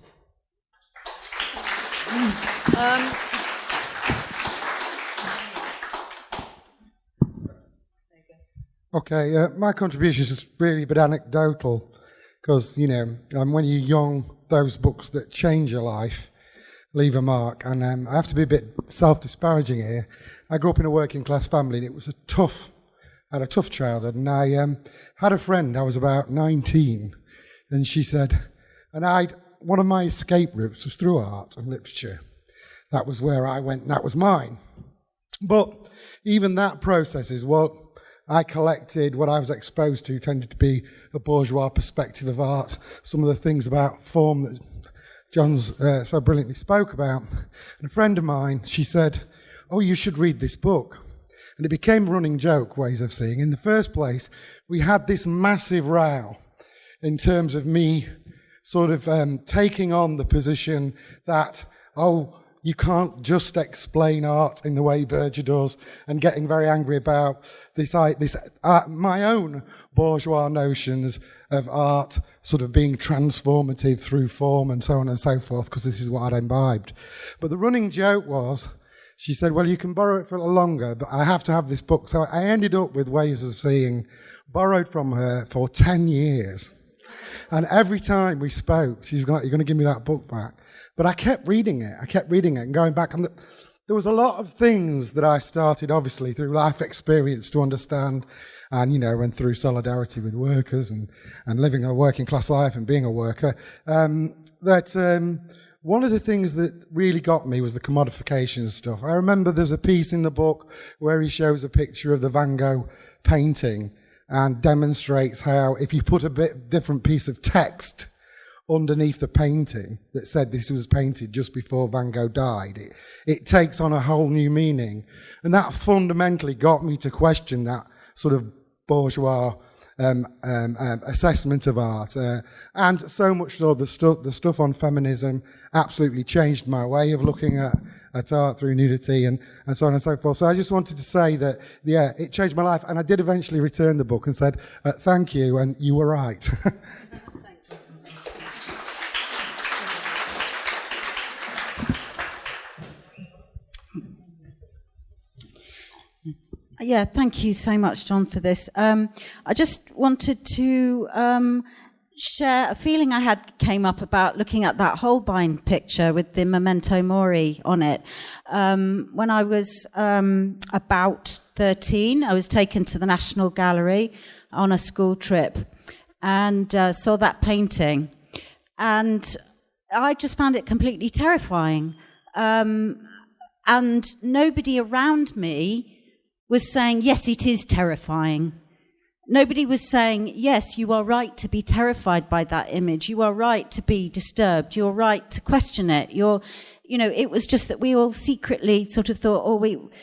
Okay, my contribution is just really a bit anecdotal, because, when you're young, those books that change your life leave a mark. And I have to be a bit self-disparaging here. I grew up in a working class family, and it was I had a tough childhood. And I had a friend, I was about 19, and she said, one of my escape routes was through art and literature. That was where I went, and that was mine. But even that process is what I collected. What I was exposed to tended to be a bourgeois perspective of art, some of the things about form that John's so brilliantly spoke about. And a friend of mine, she said, "Oh, you should read this book." And it became a running joke, ways of seeing. In the first place, we had this massive row in terms of me sort of taking on the position that, you can't just explain art in the way Berger does, and getting very angry about my own bourgeois notions of art sort of being transformative through form and so on and so forth, because this is what I'd imbibed. But the running joke was, she said, "Well, you can borrow it for a little longer, but I have to have this book." So I ended up with Ways of Seeing, borrowed from her for 10 years. And every time we spoke, she's like, "You're going to give me that book back." But I kept reading it and going back. And there was a lot of things that I started, obviously, through life experience to understand, and through solidarity with workers and living a working class life and being a worker, one of the things that really got me was the commodification stuff. I remember there's a piece in the book where he shows a picture of the Van Gogh painting and demonstrates how if you put a bit different piece of text underneath the painting that said this was painted just before Van Gogh died, it takes on a whole new meaning. And that fundamentally got me to question that sort of bourgeois assessment of art. And so much so, the stuff on feminism absolutely changed my way of looking at art through nudity and so on and so forth. So I just wanted to say that, it changed my life. And I did eventually return the book and said, "Thank you, and you were right." Yeah, thank you so much, John, for this. I just wanted to share a feeling I had came up about looking at that Holbein picture with the Memento Mori on it. When I was about 13, I was taken to the National Gallery on a school trip. and saw that painting. And I just found it completely terrifying. And nobody around me was saying, yes, it is terrifying. Nobody was saying, yes, you are right to be terrified by that image. You are right to be disturbed. You're right to question it. It was just that we all secretly sort of thought,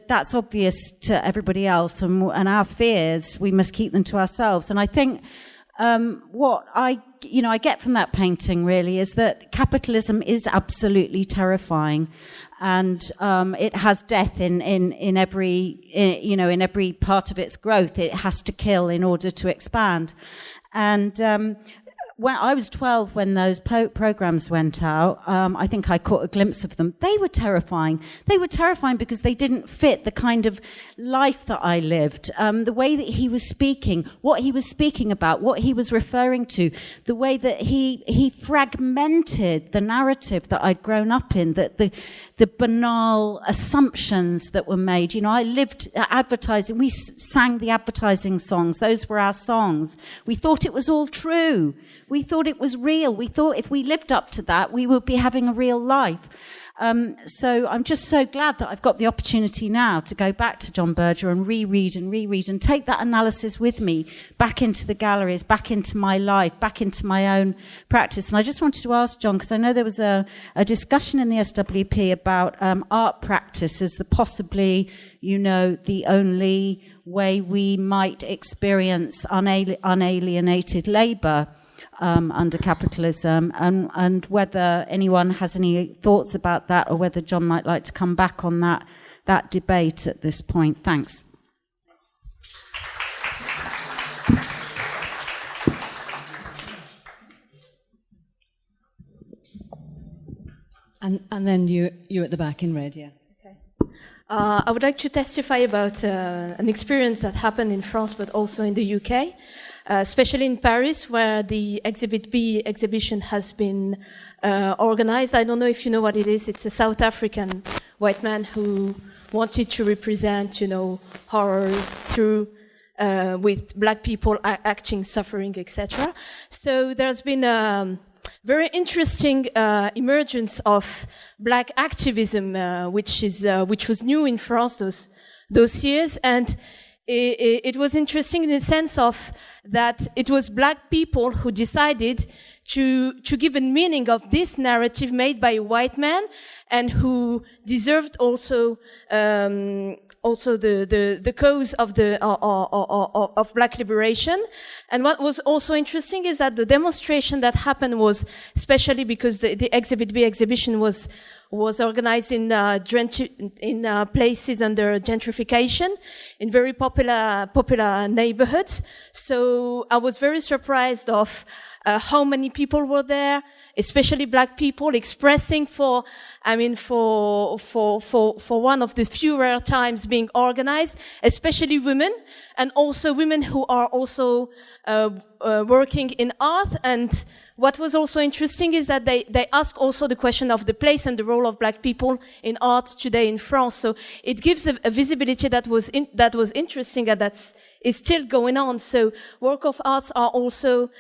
that's obvious to everybody else, and our fears, we must keep them to ourselves. And I think what I get from that painting really is that capitalism is absolutely terrifying, and it has death in every part of its growth. It has to kill in order to expand. And when I was 12, when those programs went out, I think I caught a glimpse of them. They were terrifying. They were terrifying because they didn't fit the kind of life that I lived. The way that he was speaking, what he was speaking about, what he was referring to, the way that he fragmented the narrative that I'd grown up in, that the banal assumptions that were made. I lived advertising. We sang the advertising songs. Those were our songs. We thought it was all true. We thought it was real. We thought if we lived up to that, we would be having a real life. So I'm just so glad that I've got the opportunity now to go back to John Berger and reread and take that analysis with me back into the galleries, back into my life, back into my own practice. And I just wanted to ask John, because I know there was a discussion in the SWP about art practice as possibly, the only way we might experience unalienated labour under capitalism, and whether anyone has any thoughts about that, or whether John might like to come back on that debate at this point. Thanks. And then you at the back in red, yeah. Okay. I would like to testify about an experience that happened in France, but also in the UK. Especially in Paris, where the Exhibit B exhibition has been organized. I don't know if you know what it is. It's a South African white man who wanted to represent, horrors through with black people acting, suffering, etc. So there's been a very interesting emergence of black activism, which was new in France those years, and it was interesting in the sense of that it was black people who decided to give a meaning of this narrative made by a white man, and who deserved also the cause of of black liberation. And what was also interesting is that the demonstration that happened was, especially because the Exhibit B exhibition was organized in places under gentrification, in very popular neighborhoods. So I was very surprised of how many people were there, especially black people, expressing for one of the few rare times being organized, especially women, and also women who are also working in art. And what was also interesting is that they ask also the question of the place and the role of black people in art today in France. So it gives a visibility that was interesting, and is still going on. So work of arts are also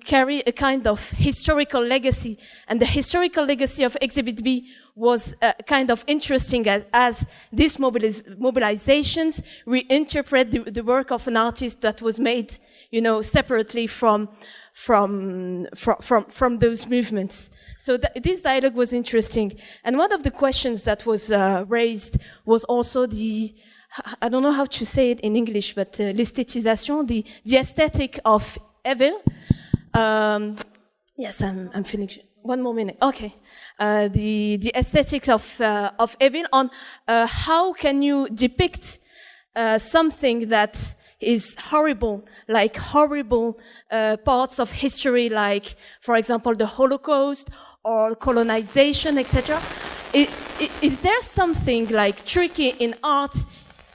carry a kind of historical legacy, and the historical legacy of Exhibit B was kind of interesting as these mobilizations reinterpret the work of an artist that was made, separately from those movements. So this dialogue was interesting. And one of the questions that was raised was also I don't know how to say it in English, but l'esthétisation, the aesthetic of evil. Yes, I'm finishing. One more minute. Okay. The aesthetics of evil, on how can you depict something that is horrible, like horrible parts of history, like, for example, the Holocaust or colonization, etc. Is there something like tricky in art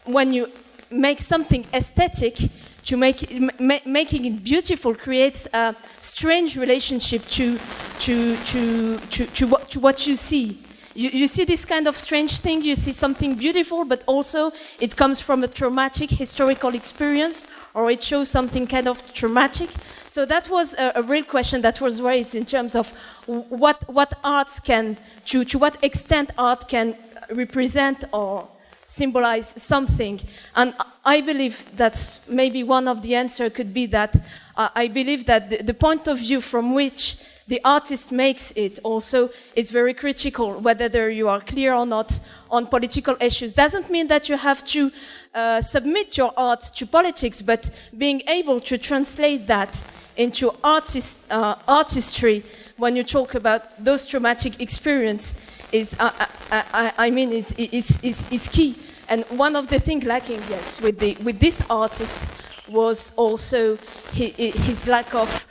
when you make something aesthetic, to making it beautiful creates a strange relationship to what you see? you see this kind of strange thing. You see something beautiful, but also it comes from a traumatic historical experience, or it shows something kind of traumatic. So that was a real question that was raised in terms of what arts can, to what extent art can represent or symbolize something. And I believe that maybe one of the answers could be that I believe that the point of view from which the artist makes it also is very critical, whether you are clear or not on political issues. Doesn't mean that you have to submit your art to politics, but being able to translate that into artistry when you talk about those traumatic experience is key. And one of the things lacking, yes, with this artist was also his lack of,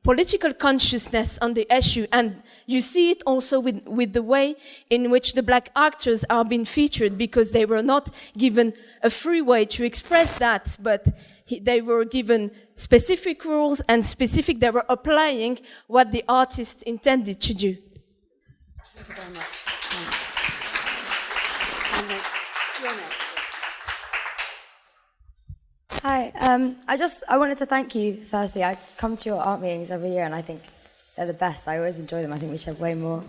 political consciousness on the issue. And you see it also with the way in which the black actors are being featured, because they were not given a free way to express that, but they were given specific rules and they were applying what the artist intended to do. Thank you very much. Hi, I wanted to thank you firstly. I come to your art meetings every year and I think they're the best. I always enjoy them. I think we should have way more.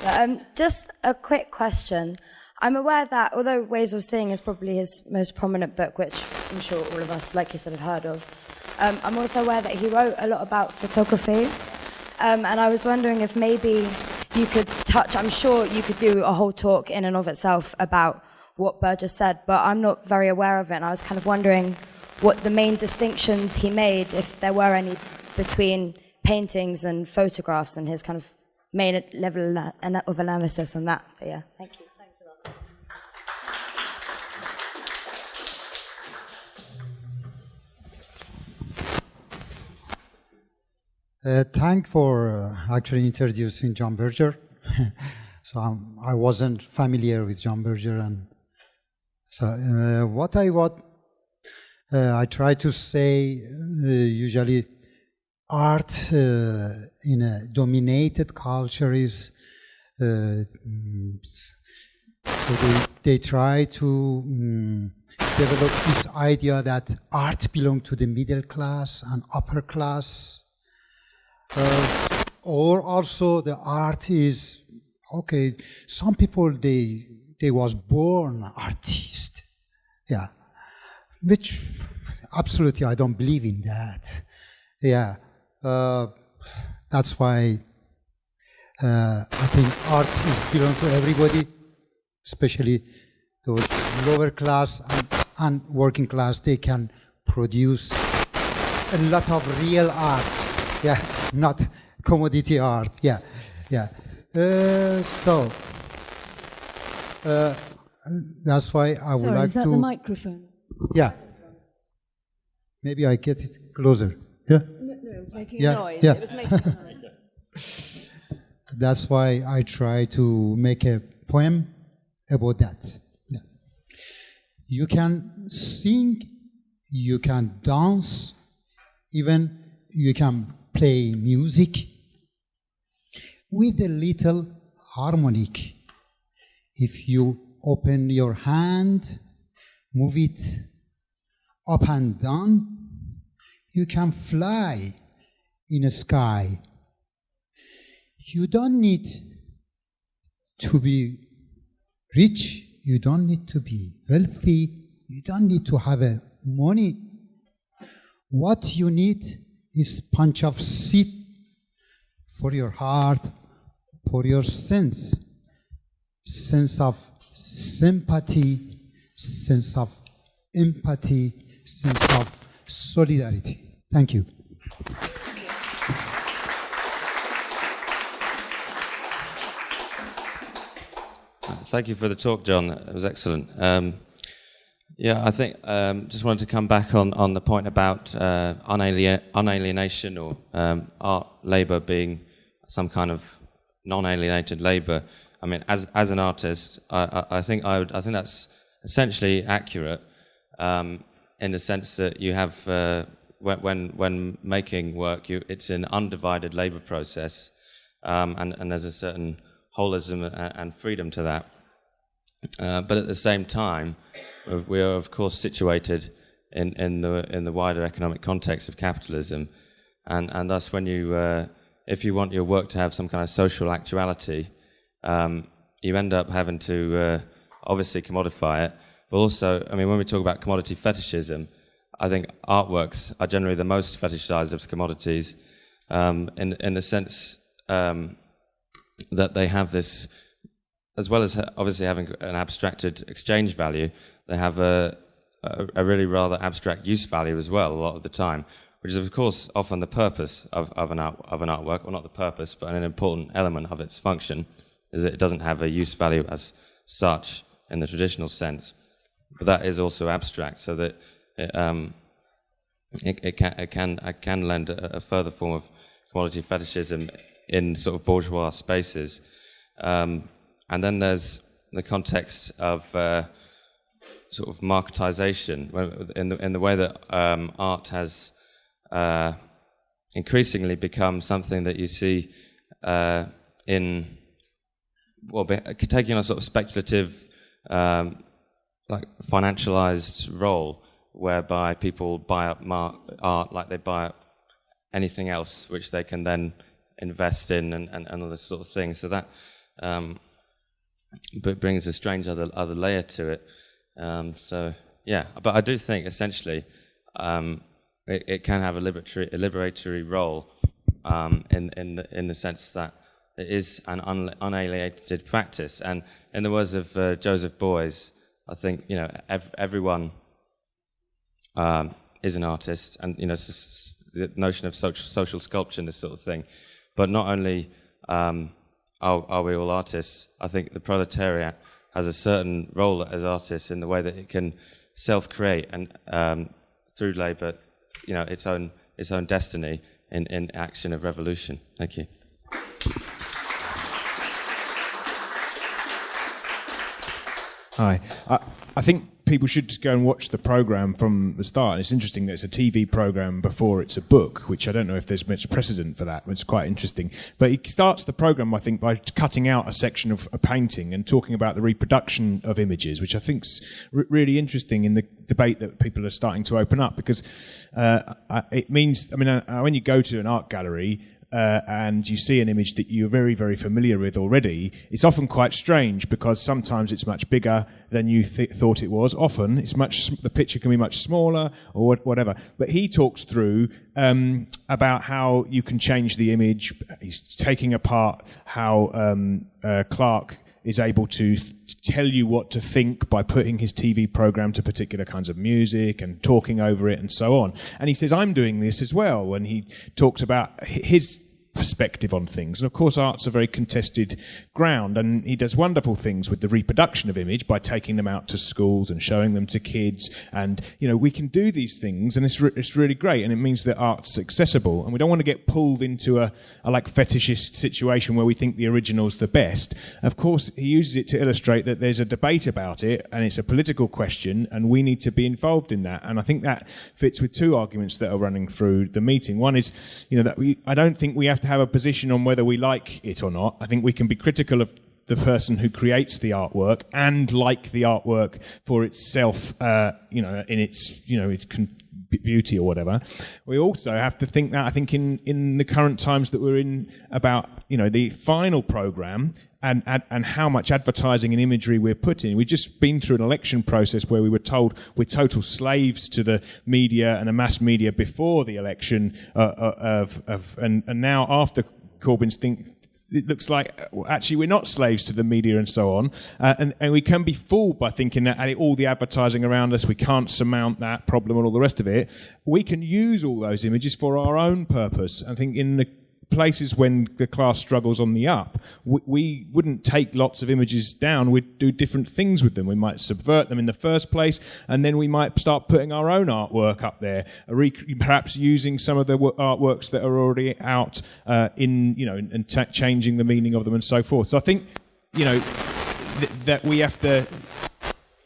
But, just a quick question. I'm aware that although Ways of Seeing is probably his most prominent book, which I'm sure all of us, like you said, have heard of, I'm also aware that he wrote a lot about photography. And I was wondering if maybe you could touch, I'm sure you could do a whole talk in and of itself about what Berger said, but I'm not very aware of it. And I was kind of wondering what the main distinctions he made, if there were any, between paintings and photographs, and his kind of main level of analysis on that. But yeah, thank you. Thanks a lot. Thanks for actually introducing John Berger. So I wasn't familiar with John Berger, and so what I try to say, usually art in a dominated culture is, so they try to develop this idea that art belongs to the middle class and upper class, or also the art is, okay, some people, they was born artist, yeah. Which, absolutely, I don't believe in that. Yeah, that's why I think art is belong to everybody, especially those lower class and working class. They can produce a lot of real art, yeah, not commodity art, yeah, yeah. That's why I would like is that to... the microphone? Yeah. Maybe I get it closer. Yeah? No, it was making Yeah, a noise. yeah. It was making a noise. That's why I try to make a poem about that. Yeah. You can sing, you can dance, even you can play music with a little harmonic. If you open your hand, move it up and down, you can fly in the sky. You don't need to be rich, you don't need to be wealthy, you don't need to have money. What you need is punch of seed for your heart, for your sense of sympathy, sense of empathy, sense of solidarity. Thank you. Thank you for the talk, John. It was excellent. Yeah, I think just wanted to come back on the point about unalienation or art labour being some kind of non-alienated labour. I mean, as an artist, I think that's essentially accurate in the sense that you have when making work, it's an undivided labour process, and there's a certain holism and freedom to that. But at the same time, we are of course situated in the wider economic context of capitalism, and thus when you if you want your work to have some kind of social actuality, you end up having to obviously commodify it. But also, I mean, when we talk about commodity fetishism, I think artworks are generally the most fetishized of commodities, in the sense that they have this, as well as obviously having an abstracted exchange value, they have a really rather abstract use value as well a lot of the time, which is of course often the purpose of an artwork, or not the purpose, but an important element of its function, is that it doesn't have a use value as such in the traditional sense. But that is also abstract, so that it can lend a further form of commodity fetishism in sort of bourgeois spaces. And then there's the context of sort of marketization, in the way that art has increasingly become something that you see in, well, taking a sort of speculative, like financialized role, whereby people buy up art like they buy up anything else, which they can then invest in and all this sort of thing. So that but brings a strange other layer to it. So yeah, but I do think essentially it can have a liberatory role in the sense that it is an unalienated practice. And in the words of Joseph Beuys, I think, you know, everyone is an artist, and, you know, the notion of social sculpture and this sort of thing. But not only are we all artists, I think the proletariat has a certain role as artists in the way that it can self-create and through labour, you know, its own destiny in action of revolution. Thank you. Hi. I think people should just go and watch the programme from the start. It's interesting that it's a TV programme before it's a book, which I don't know if there's much precedent for that. It's quite interesting. But he starts the programme, I think, by cutting out a section of a painting and talking about the reproduction of images, which I think's really interesting in the debate that people are starting to open up, because it means, I mean, when you go to an art gallery, and you see an image that you're very, very familiar with already, it's often quite strange, because sometimes it's much bigger than you thought it was. Often the picture can be much smaller or whatever. But he talks through about how you can change the image. He's taking apart how Clark is able to tell you what to think by putting his TV program to particular kinds of music and talking over it and so on. And he says, I'm doing this as well, when he talks about his perspective on things. And of course, art's a very contested ground, and he does wonderful things with the reproduction of image by taking them out to schools and showing them to kids. And, you know, we can do these things, and it's really great, and it means that art's accessible. And we don't want to get pulled into a like fetishist situation where we think the original's the best. Of course, he uses it to illustrate that there's a debate about it, and it's a political question, and we need to be involved in that. And I think that fits with two arguments that are running through the meeting. One is, you know, that I don't think we have to have a position on whether we like it or not. I think we can be critical of the person who creates the artwork and like the artwork for itself, you know, in its, you know, its beauty or whatever. We also have to think that, I think, in the current times that we're in, about, you know, the final programme and how much advertising and imagery we're putting. We've just been through an election process where we were told we're total slaves to the media and the mass media before the election, and now after Corbyn's thing, it looks like actually we're not slaves to the media and so on, and we can be fooled by thinking that all the advertising around us, we can't surmount that problem and all the rest of it. We can use all those images for our own purpose. I think in the places when the class struggles on the up, we wouldn't take lots of images down. We'd do different things with them. We might subvert them in the first place, and then we might start putting our own artwork up there, perhaps using some of the artworks that are already out and changing the meaning of them and so forth. So I think, you know, that we have to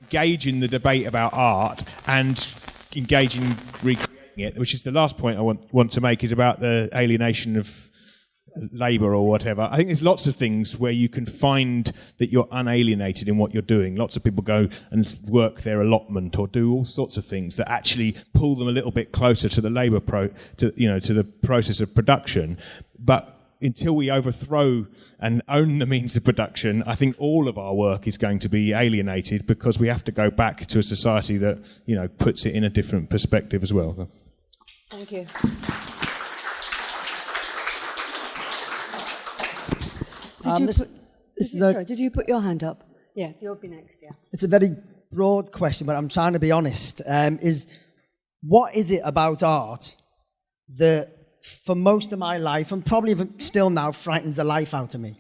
engage in the debate about art and engage in recreating it, which is the last point I want to make, is about the alienation of Labour or whatever. I think there's lots of things where you can find that you're unalienated in what you're doing. Lots of people go and work their allotment or do all sorts of things that actually pull them a little bit closer to the labour to the process of production. But until we overthrow and own the means of production, I think all of our work is going to be alienated, because we have to go back to a society that, puts it in a different perspective as well. So. Thank you. Did you put your hand up? Yeah, you'll be next, yeah. It's a very broad question, but I'm trying to be honest. What is it about art that, for most of my life, and probably even still now, frightens the life out of me?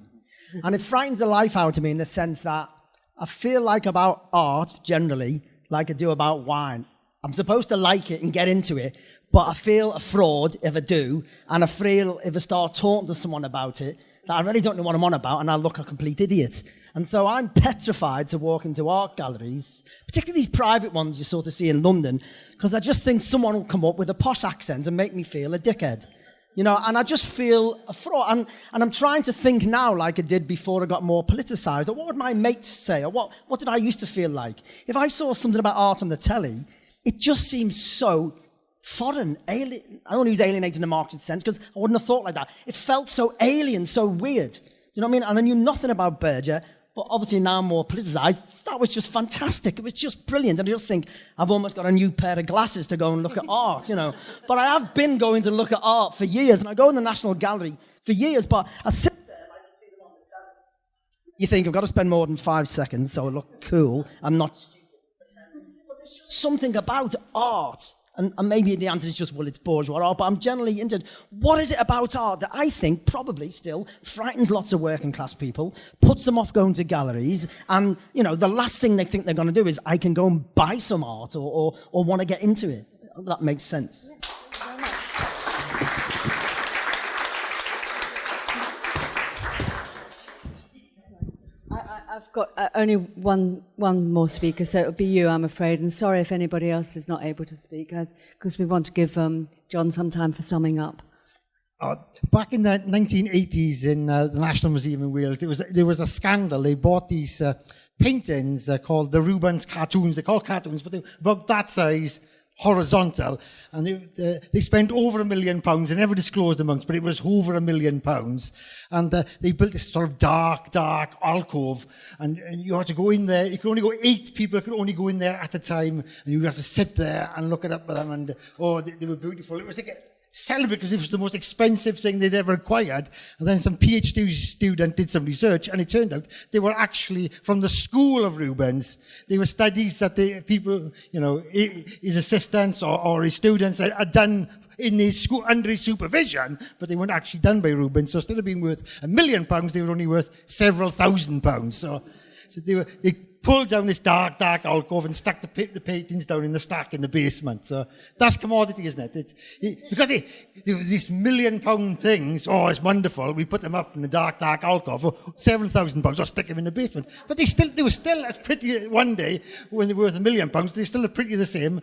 And it frightens the life out of me in the sense that I feel like about art, generally, like I do about wine. I'm supposed to like it and get into it, but I feel a fraud if I do, and I feel if I start talking to someone about it, that I really don't know what I'm on about, and I look a complete idiot. And so I'm petrified to walk into art galleries, particularly these private ones you sort of see in London, because I just think someone will come up with a posh accent and make me feel a dickhead. And I just feel a fraud. And I'm trying to think now like I did before I got more politicized. Or what would my mates say? Or what did I used to feel like? If I saw something about art on the telly, it just seems so foreign, alien. I don't use alienated in a Marxist sense, because I wouldn't have thought like that. It felt so alien, so weird. You know what I mean? And I knew nothing about Berger, but obviously now I'm more politicized. That was just fantastic. It was just brilliant. And I just think I've almost got a new pair of glasses to go and look at art, But I have been going to look at art for years, and I go in the National Gallery for years, but I sit there and I just see them on the telly. You think I've got to spend more than 5 seconds so I look cool. I'm not stupid. But there's just something about art. And maybe the answer is just, well, it's bourgeois art, but I'm generally interested. What is it about art that I think probably still frightens lots of working class people, puts them off going to galleries, and, the last thing they think they're going to do is, I can go and buy some art or want to get into it. That makes sense. Yeah, thank you very much. I've got only one more speaker, so it'll be you, I'm afraid. And sorry if anybody else is not able to speak, because we want to give John some time for summing up. Back in the 1980s in the National Museum in Wales, there was a scandal. They bought these paintings called the Rubens cartoons. They're called cartoons, but they're about that size, horizontal, and they spent over £1 million. They never disclosed amounts, but it was over £1 million. And they built this sort of dark alcove, and you had to go in there. You could only go 8 people could only go in there at a time, and you had to sit there and look it up with them. And they were beautiful. It was like a celebrate, because it was the most expensive thing they'd ever acquired. And then some PhD student did some research, and it turned out they were actually from the school of Rubens. They were studies that the people, his assistants or his students had done in his school under his supervision, but they weren't actually done by Rubens. So instead of being worth £1 million, they were only worth several £1,000s. So they pulled down this dark alcove and stuck the paintings down in the stack in the basement. So that's commodity, isn't it? Because these £1 million things, it's wonderful. We put them up in the dark alcove for £7,000, or stick them in the basement. But they were still as pretty one day when they were worth £1 million. They're still pretty the same,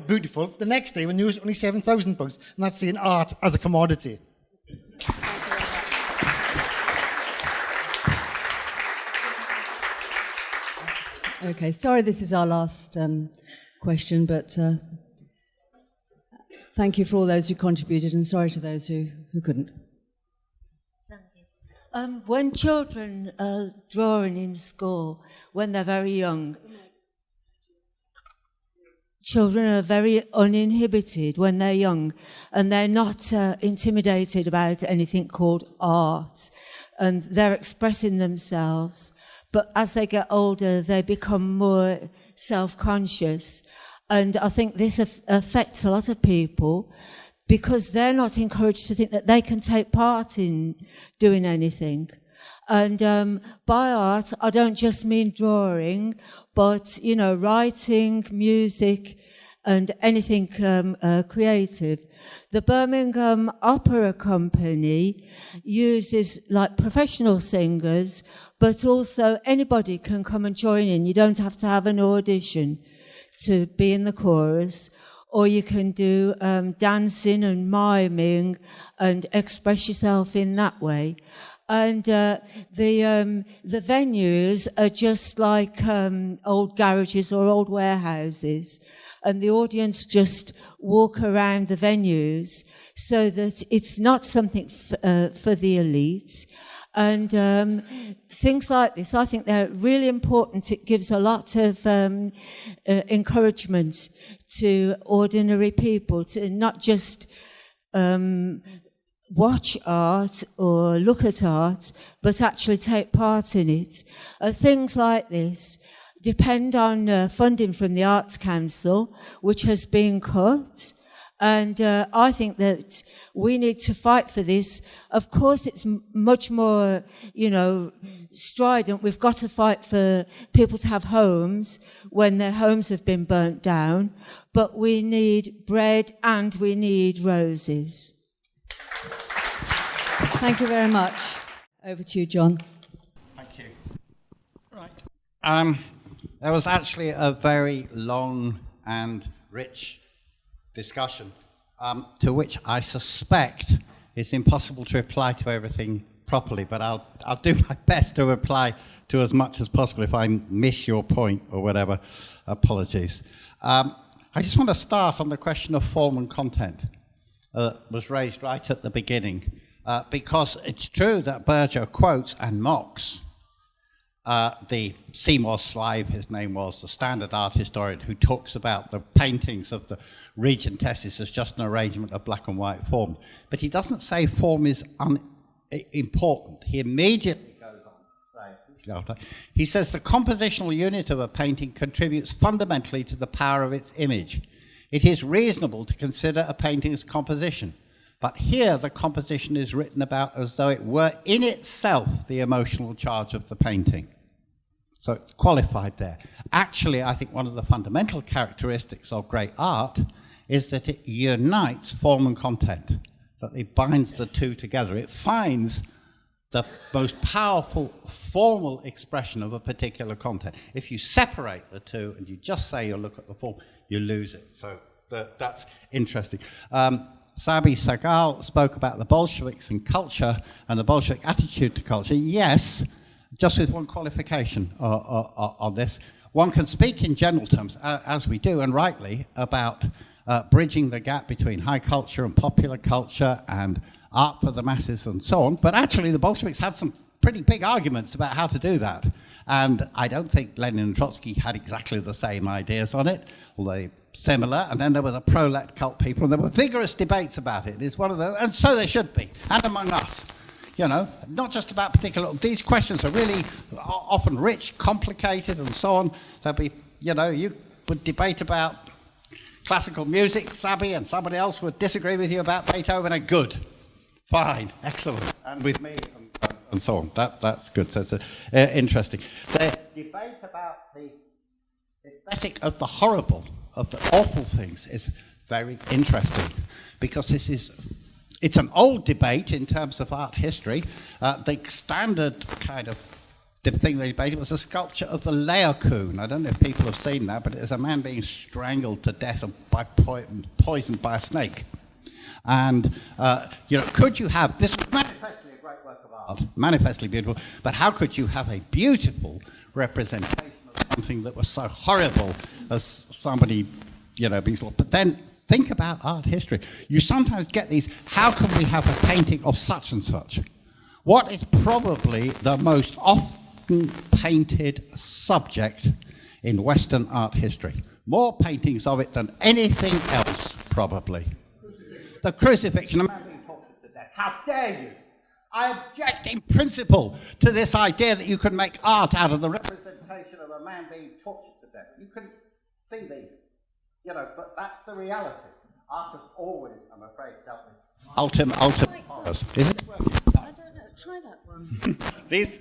beautiful. The next day when they were only £7,000, and that's seeing art as a commodity. Okay, sorry this is our last question, but thank you for all those who contributed, and sorry to those who couldn't. Thank you. When children are drawing in school, when they're very young, children are very uninhibited when they're young, and they're not intimidated about anything called art, and they're expressing themselves. But as they get older, they become more self-conscious. And I think this affects a lot of people, because they're not encouraged to think that they can take part in doing anything. And by art, I don't just mean drawing, but, writing, music, and anything creative. The Birmingham Opera Company uses professional singers, but also anybody can come and join in. You don't have to have an audition to be in the chorus. or you can do dancing and miming and express yourself in that way. And the venues are just like old garages or old warehouses, and the audience just walk around the venues so that it's not something for the elites. And things like this, I think they're really important. It gives a lot of encouragement to ordinary people to not just watch art or look at art, but actually take part in it. Things like this depend on funding from the Arts Council, which has been cut. And I think that we need to fight for this. Of course, it's much more, strident. We've got to fight for people to have homes when their homes have been burnt down. But we need bread and we need roses. Thank you very much. Over to you, John. Thank you. Right. There was actually a very long and rich discussion, to which I suspect it's impossible to reply to everything properly, but I'll do my best to reply to as much as possible. If I miss your point or whatever, apologies. I just want to start on the question of form and content that was raised right at the beginning, because it's true that Berger quotes and mocks the Seymour Slive, his name was, the standard art historian, who talks about the paintings of the Regentesses as just an arrangement of black and white form. But he doesn't say form is unimportant. He immediately goes on to say, he says the compositional unit of a painting contributes fundamentally to the power of its image. It is reasonable to consider a painting's composition, but here the composition is written about as though it were in itself the emotional charge of the painting. So it's qualified there. Actually, I think one of the fundamental characteristics of great art is that it unites form and content, that it binds the two together. It finds the most powerful formal expression of a particular content. If you separate the two and you just say you look at the form, you lose it. So that's interesting. Sabi Sagal spoke about the Bolsheviks and culture and the Bolshevik attitude to culture. Yes, just with one qualification on this. One can speak in general terms, as we do, and rightly, about bridging the gap between high culture and popular culture and art for the masses and so on. But actually, the Bolsheviks had some pretty big arguments about how to do that. And I don't think Lenin and Trotsky had exactly the same ideas on it, although similar. And then there were the prolet cult people, and there were vigorous debates about it. It's one of those, and so there should be, and among us. Not just about particular, these questions are really often rich, complicated, and so on. There'll be, you would debate about classical music, Sabi, and somebody else would disagree with you about Beethoven, and good, fine, excellent, and with me, and so on. That's good. So it's interesting. The debate about the aesthetic of the horrible, of the awful things, is very interesting, because it's an old debate in terms of art history. The standard kind of thing they debated was a sculpture of the Laocoon. I don't know if people have seen that, but it's a man being strangled to death by poisoned by a snake. And, could you have, this was manifestly a great work of art, manifestly beautiful, but how could you have a beautiful representation of something that was so horrible as somebody, being slaughtered? But then think about art history. You sometimes get these, how can we have a painting of such and such? What is probably the most often painted subject in Western art history? More paintings of it than anything else, probably. The crucifixion, a man being tortured to death. How dare you? I object in principle to this idea that you can make art out of the representation of a man being tortured to death. You can see these. But that's the reality. Art has always, I'm afraid, dealt with ultimate horrors. Is it working? I don't know. Try that one. These.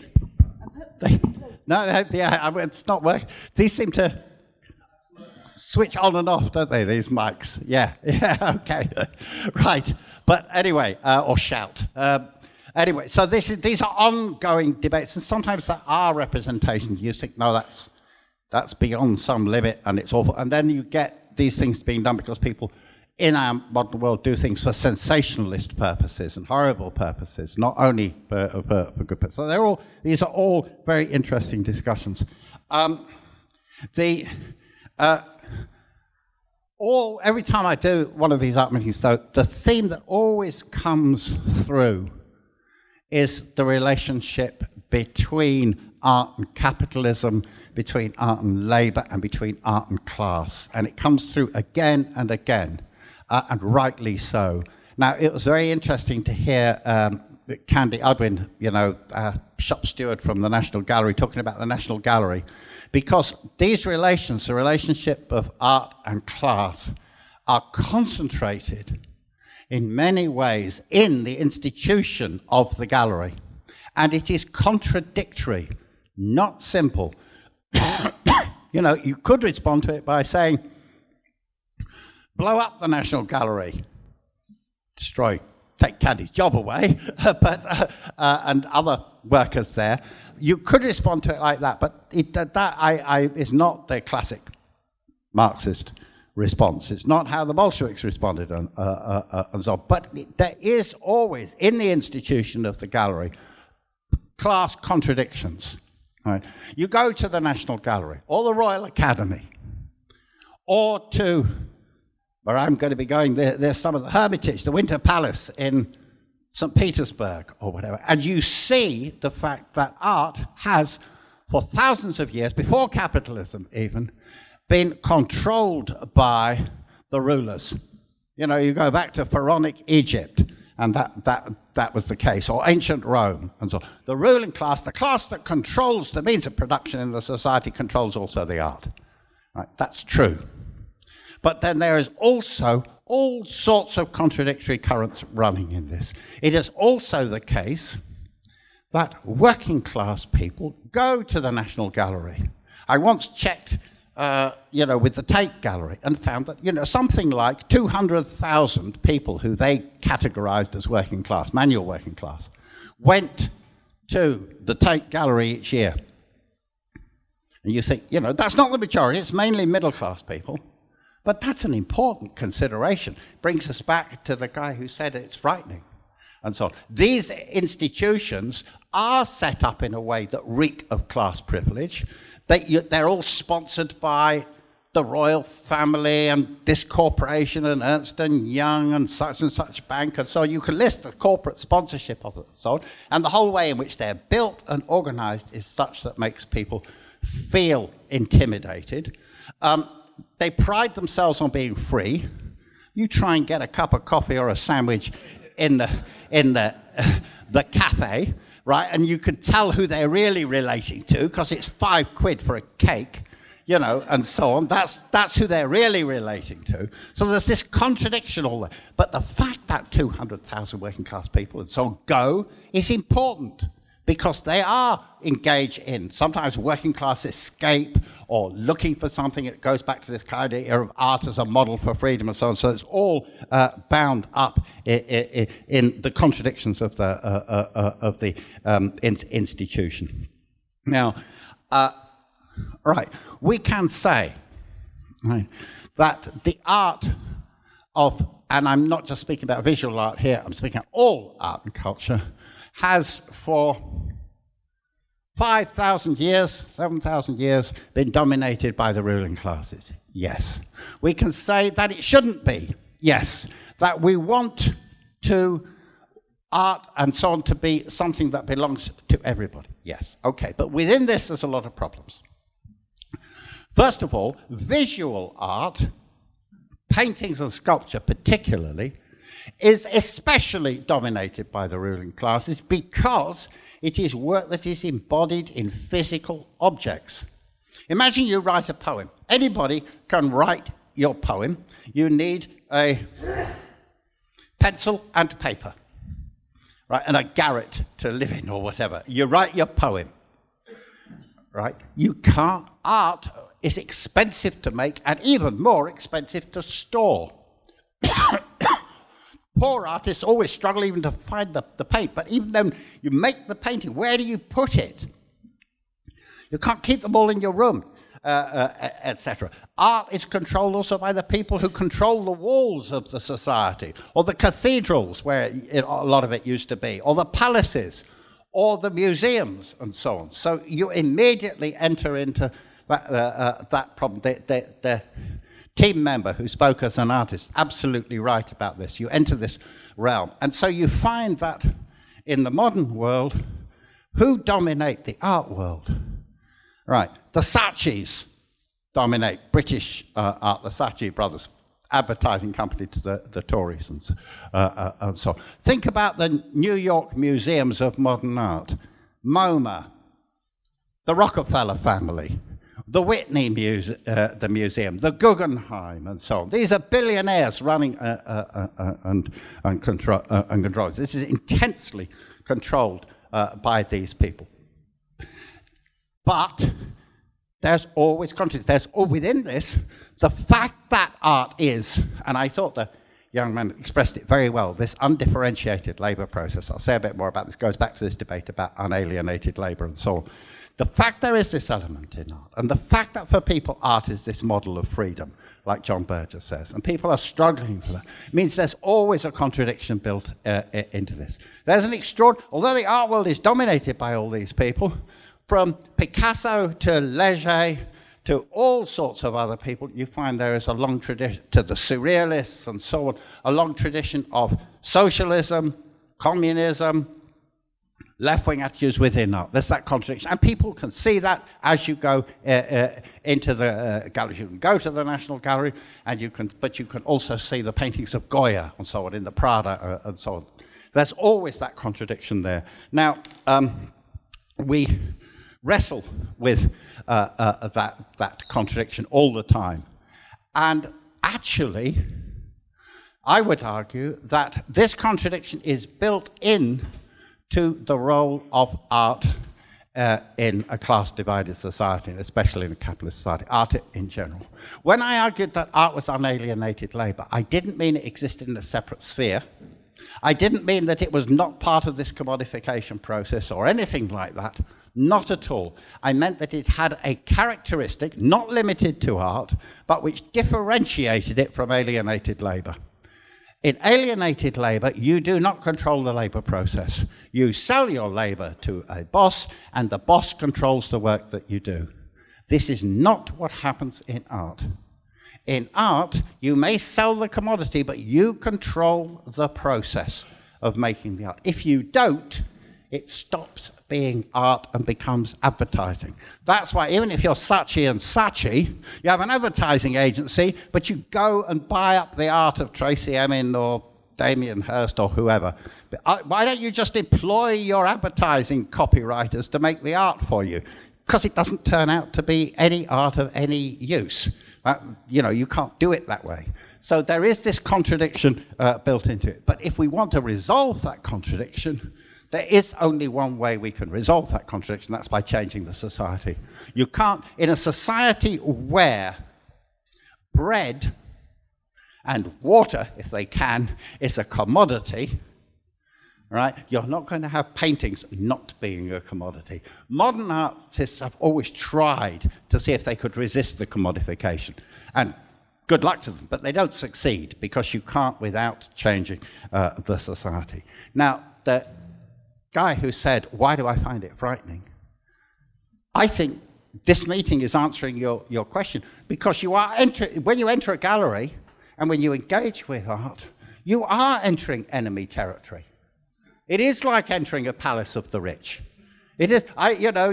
It's not working. These seem to switch on and off, don't they? These mics. Yeah. Okay. Right. But anyway, or shout. Anyway, so these are ongoing debates, and sometimes there are representations. You think, no, that's beyond some limit, and it's awful. And then you get these things being done because people in our modern world do things for sensationalist purposes and horrible purposes, not only for good purposes. So these are all very interesting discussions. Every time I do one of these art meetings, though, the theme that always comes through is the relationship between art and capitalism, between art and labour, and between art and class. And it comes through again and again, and rightly so. Now, it was very interesting to hear Candy Udwin, shop steward from the National Gallery, talking about the National Gallery, because these relations, the relationship of art and class, are concentrated in many ways in the institution of the gallery. And it is contradictory, not simple. You could respond to it by saying, blow up the National Gallery, take Candy's job away, and other workers there. You could respond to it like that, but that is not the classic Marxist response. It's not how the Bolsheviks responded and so on. But there is always, in the institution of the gallery, class contradictions. Right? You go to the National Gallery, or the Royal Academy, or to, where I'm going to be going, there's some of the Hermitage, the Winter Palace in St. Petersburg, or whatever, and you see the fact that art has, for thousands of years, before capitalism even, been controlled by the rulers. You go back to Pharaonic Egypt, and that was the case, or ancient Rome, and so on. The ruling class, the class that controls the means of production in the society, controls also the art. Right? That's true. But then there is also all sorts of contradictory currents running in this. It is also the case that working class people go to the National Gallery. I once checked with the Tate Gallery and found that, something like 200,000 people who they categorized as working class, manual working class, went to the Tate Gallery each year. And you think, that's not the majority, it's mainly middle class people. But that's an important consideration. Brings us back to the guy who said it's frightening, and so on. These institutions are set up in a way that reek of class privilege. They're all sponsored by the royal family and this corporation and Ernst & Young and such bank, and so you can list the corporate sponsorship of it and so on. And the whole way in which they're built and organized is such that makes people feel intimidated. They pride themselves on being free. You try and get a cup of coffee or a sandwich in the cafe, right? And you can tell who they're really relating to because it's £5 for a cake, and so on. That's who they're really relating to. So there's this contradiction all there. But the fact that 200,000 working class people and so on go is important because they are engaged in sometimes working class escape or looking for something. It goes back to this kind of idea of art as a model for freedom and so on. So it's all bound up in the contradictions of the institution. Now, right, we can say that the art of, and I'm not just speaking about visual art here, I'm speaking of all art and culture, has for 5,000 years, 7,000 years, been dominated by the ruling classes. Yes. We can say that it shouldn't be. Yes. That we want to art and so on to be something that belongs to everybody. Yes. Okay. But within this, there's a lot of problems. First of all, visual art, paintings and sculpture particularly, is especially dominated by the ruling classes because it is work that is embodied in physical objects. Imagine you write a poem. Anybody can write your poem. You need a pencil and paper, right, and a garret to live in or whatever. You write your poem, right? You can't. Art is expensive to make and even more expensive to store. Poor artists always struggle even to find the paint, but even then you make the painting, where do you put it? You can't keep them all in your room. etc. Art is controlled also by the people who control the walls of the society, or the cathedrals where a lot of it used to be, or the palaces, or the museums, and so on. So you immediately enter into that problem. The team member who spoke as an artist, absolutely right about this. You enter this realm. And so you find that in the modern world, who dominate the art world? Right, the Saatchis dominate British art, the Saatchi brothers, advertising company to the Tories and so on. Think about the New York museums of modern art. MoMA, the Rockefeller family, the Whitney the Museum, the Guggenheim, and so on. These are billionaires running and control. This is intensely controlled by these people. But there's always contradiction. There's within this, the fact that art is, and I thought the young man expressed it very well, this undifferentiated labour process. I'll say a bit more about this. Goes back to this debate about unalienated labour and so on. The fact there is this element in art, and the fact that for people art is this model of freedom, like John Berger says, and people are struggling for that, means there's always a contradiction built into this. There's an extraordinary, although the art world is dominated by all these people, from Picasso to Leger to all sorts of other people, you find there is a long tradition, to the surrealists and so on, a long tradition of socialism, communism, left-wing attitudes within art. There's that contradiction. And people can see that as you go into the galleries. You can go to the National Gallery, but you can also see the paintings of Goya and so on, in the Prada and so on. There's always that contradiction there. Now, we wrestle with that contradiction all the time. And actually, I would argue that this contradiction is built in to the role of art in a class-divided society, and especially in a capitalist society, art in general. When I argued that art was unalienated labour, I didn't mean it existed in a separate sphere. I didn't mean that it was not part of this commodification process or anything like that. Not at all. I meant that it had a characteristic, not limited to art, but which differentiated it from alienated labour. In alienated labour, you do not control the labour process. You sell your labour to a boss, and the boss controls the work that you do. This is not what happens in art. In art, you may sell the commodity, but you control the process of making the art. If you don't, it stops being art and becomes advertising. That's why even if you're Saatchi and Saatchi, you have an advertising agency, but you go and buy up the art of Tracy Emin or Damien Hirst or whoever. Why don't you just employ your advertising copywriters to make the art for you? Because it doesn't turn out to be any art of any use. You can't do it that way. So there is this contradiction built into it. But if we want to resolve that contradiction, there is only one way we can resolve that contradiction. That's by changing the society. You can't, in a society where bread and water, if they can, is a commodity, right? You're not going to have paintings not being a commodity. Modern artists have always tried to see if they could resist the commodification. And good luck to them, but they don't succeed because you can't without changing the society. Now, the guy who said, why do I find it frightening? I think this meeting is answering your question, because you are when you enter a gallery and when you engage with art, you are entering enemy territory. It is like entering a palace of the rich. It is,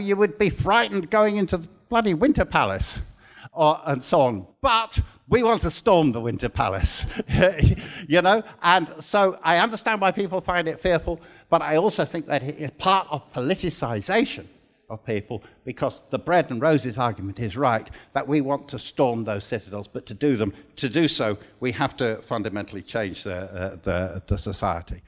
you would be frightened going into the bloody Winter Palace and so on. But we want to storm the Winter Palace, And so I understand why people find it fearful, but I also think that it is part of politicization of people, because the bread and roses argument is right, that we want to storm those citadels, but to do so, we have to fundamentally change the society.